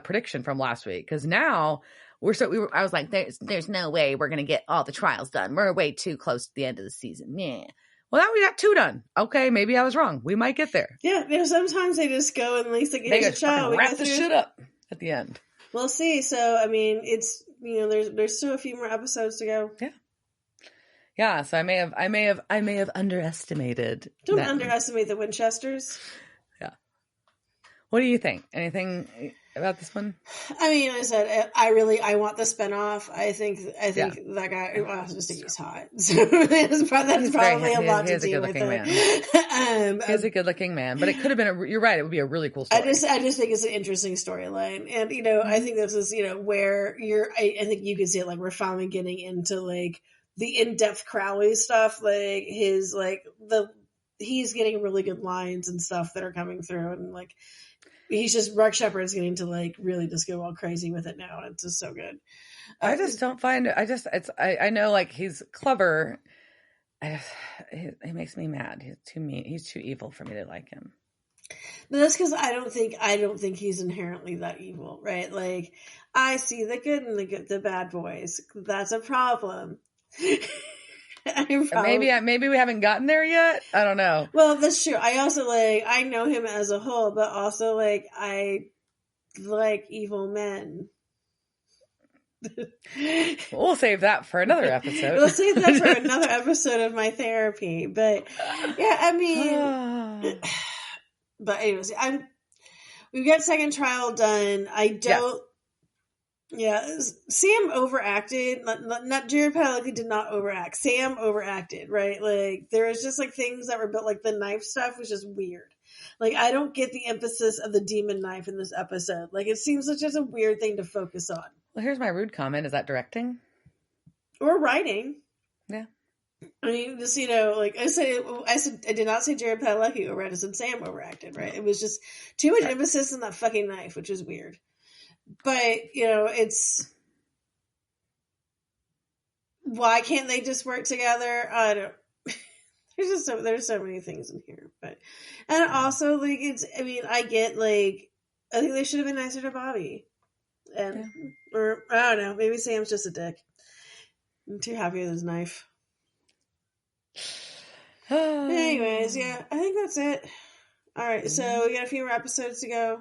prediction from last week, because now I was like, there's no way we're gonna get all the trials done. We're way too close to the end of the season. Yeah. Well, now we got 2 done. Okay, maybe I was wrong. We might get there. Yeah, sometimes they just go and at least here's a trial. We wrap the shit up at the end. We'll see. So I mean, it's there's still a few more episodes to go. Yeah. Yeah. So I may have underestimated. Don't underestimate the Winchesters. Yeah. What do you think? Anything about this one? I mean, I said I want the spinoff. I think that guy. Well, I just think he's hot. So that's probably a lot to do with it. He's a good-looking man, but it could have been. You're right. It would be a really cool story. I just think it's an interesting storyline, and I think this is where I think you can see it. Like, we're finally getting into like the in-depth Crowley stuff. Like his he's getting really good lines and stuff that are coming through, and like. He's just Rex Shepard's getting to like really just go all crazy with it now. It's just so good. I just don't find it. I know like he's clever. He makes me mad. He's too mean. He's too evil for me to like him. But that's because I don't think he's inherently that evil, right? Like I see the good and the bad boys. That's a problem. Maybe we haven't gotten there yet. I don't know. Well, that's true. I also I know him as a whole, but also I like evil men. We'll save that for another episode. We'll save that for another episode of my therapy. But yeah, I mean, but anyways, we've got second trial done. I don't. Yeah, Sam overacted. Not Jared Padalecki did not overact. Sam overacted, right? Like there was just like things that were built, like the knife stuff was just weird. Like I don't get the emphasis of the demon knife in this episode. Like it seems like just a weird thing to focus on. Well, here's my rude comment: is that directing or writing? Yeah. I mean, just like I said, I did not say Jared Padalecki overacted. I said Sam overacted, right? It was just too much emphasis on that fucking knife, which was weird. But, it's why can't they just work together? I don't, there's so many things in here, and also like, I get like, I think they should have been nicer to Bobby or I don't know, maybe Sam's just a dick. I'm too happy with his knife. Anyways, yeah, I think that's it. All right. So we got a few more episodes to go.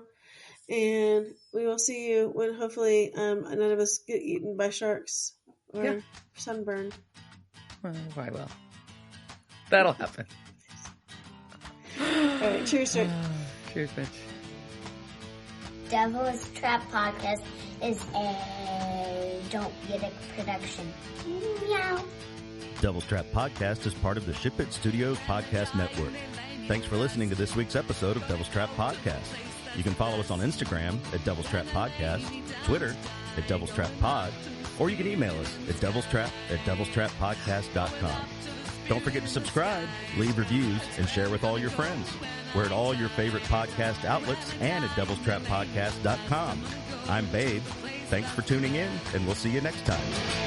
And we will see you when hopefully none of us get eaten by sharks or sunburned. Well, I will. That'll happen. All right, cheers, sir. Cheers, bitch. Devil's Trap Podcast is a Don't Get It production. Meow. Devil's Trap Podcast is part of the Ship It Studios Podcast Network. Thanks for listening to this week's episode of Devil's Trap Podcast. You can follow us on Instagram at Devil's Trap Podcast, Twitter at Devil's Trap Pod, or you can email us at devilstrap@devilstrappodcast.com. Don't forget to subscribe, leave reviews, and share with all your friends. We're at all your favorite podcast outlets and at devilstrappodcast.com. I'm Babe. Thanks for tuning in, and we'll see you next time.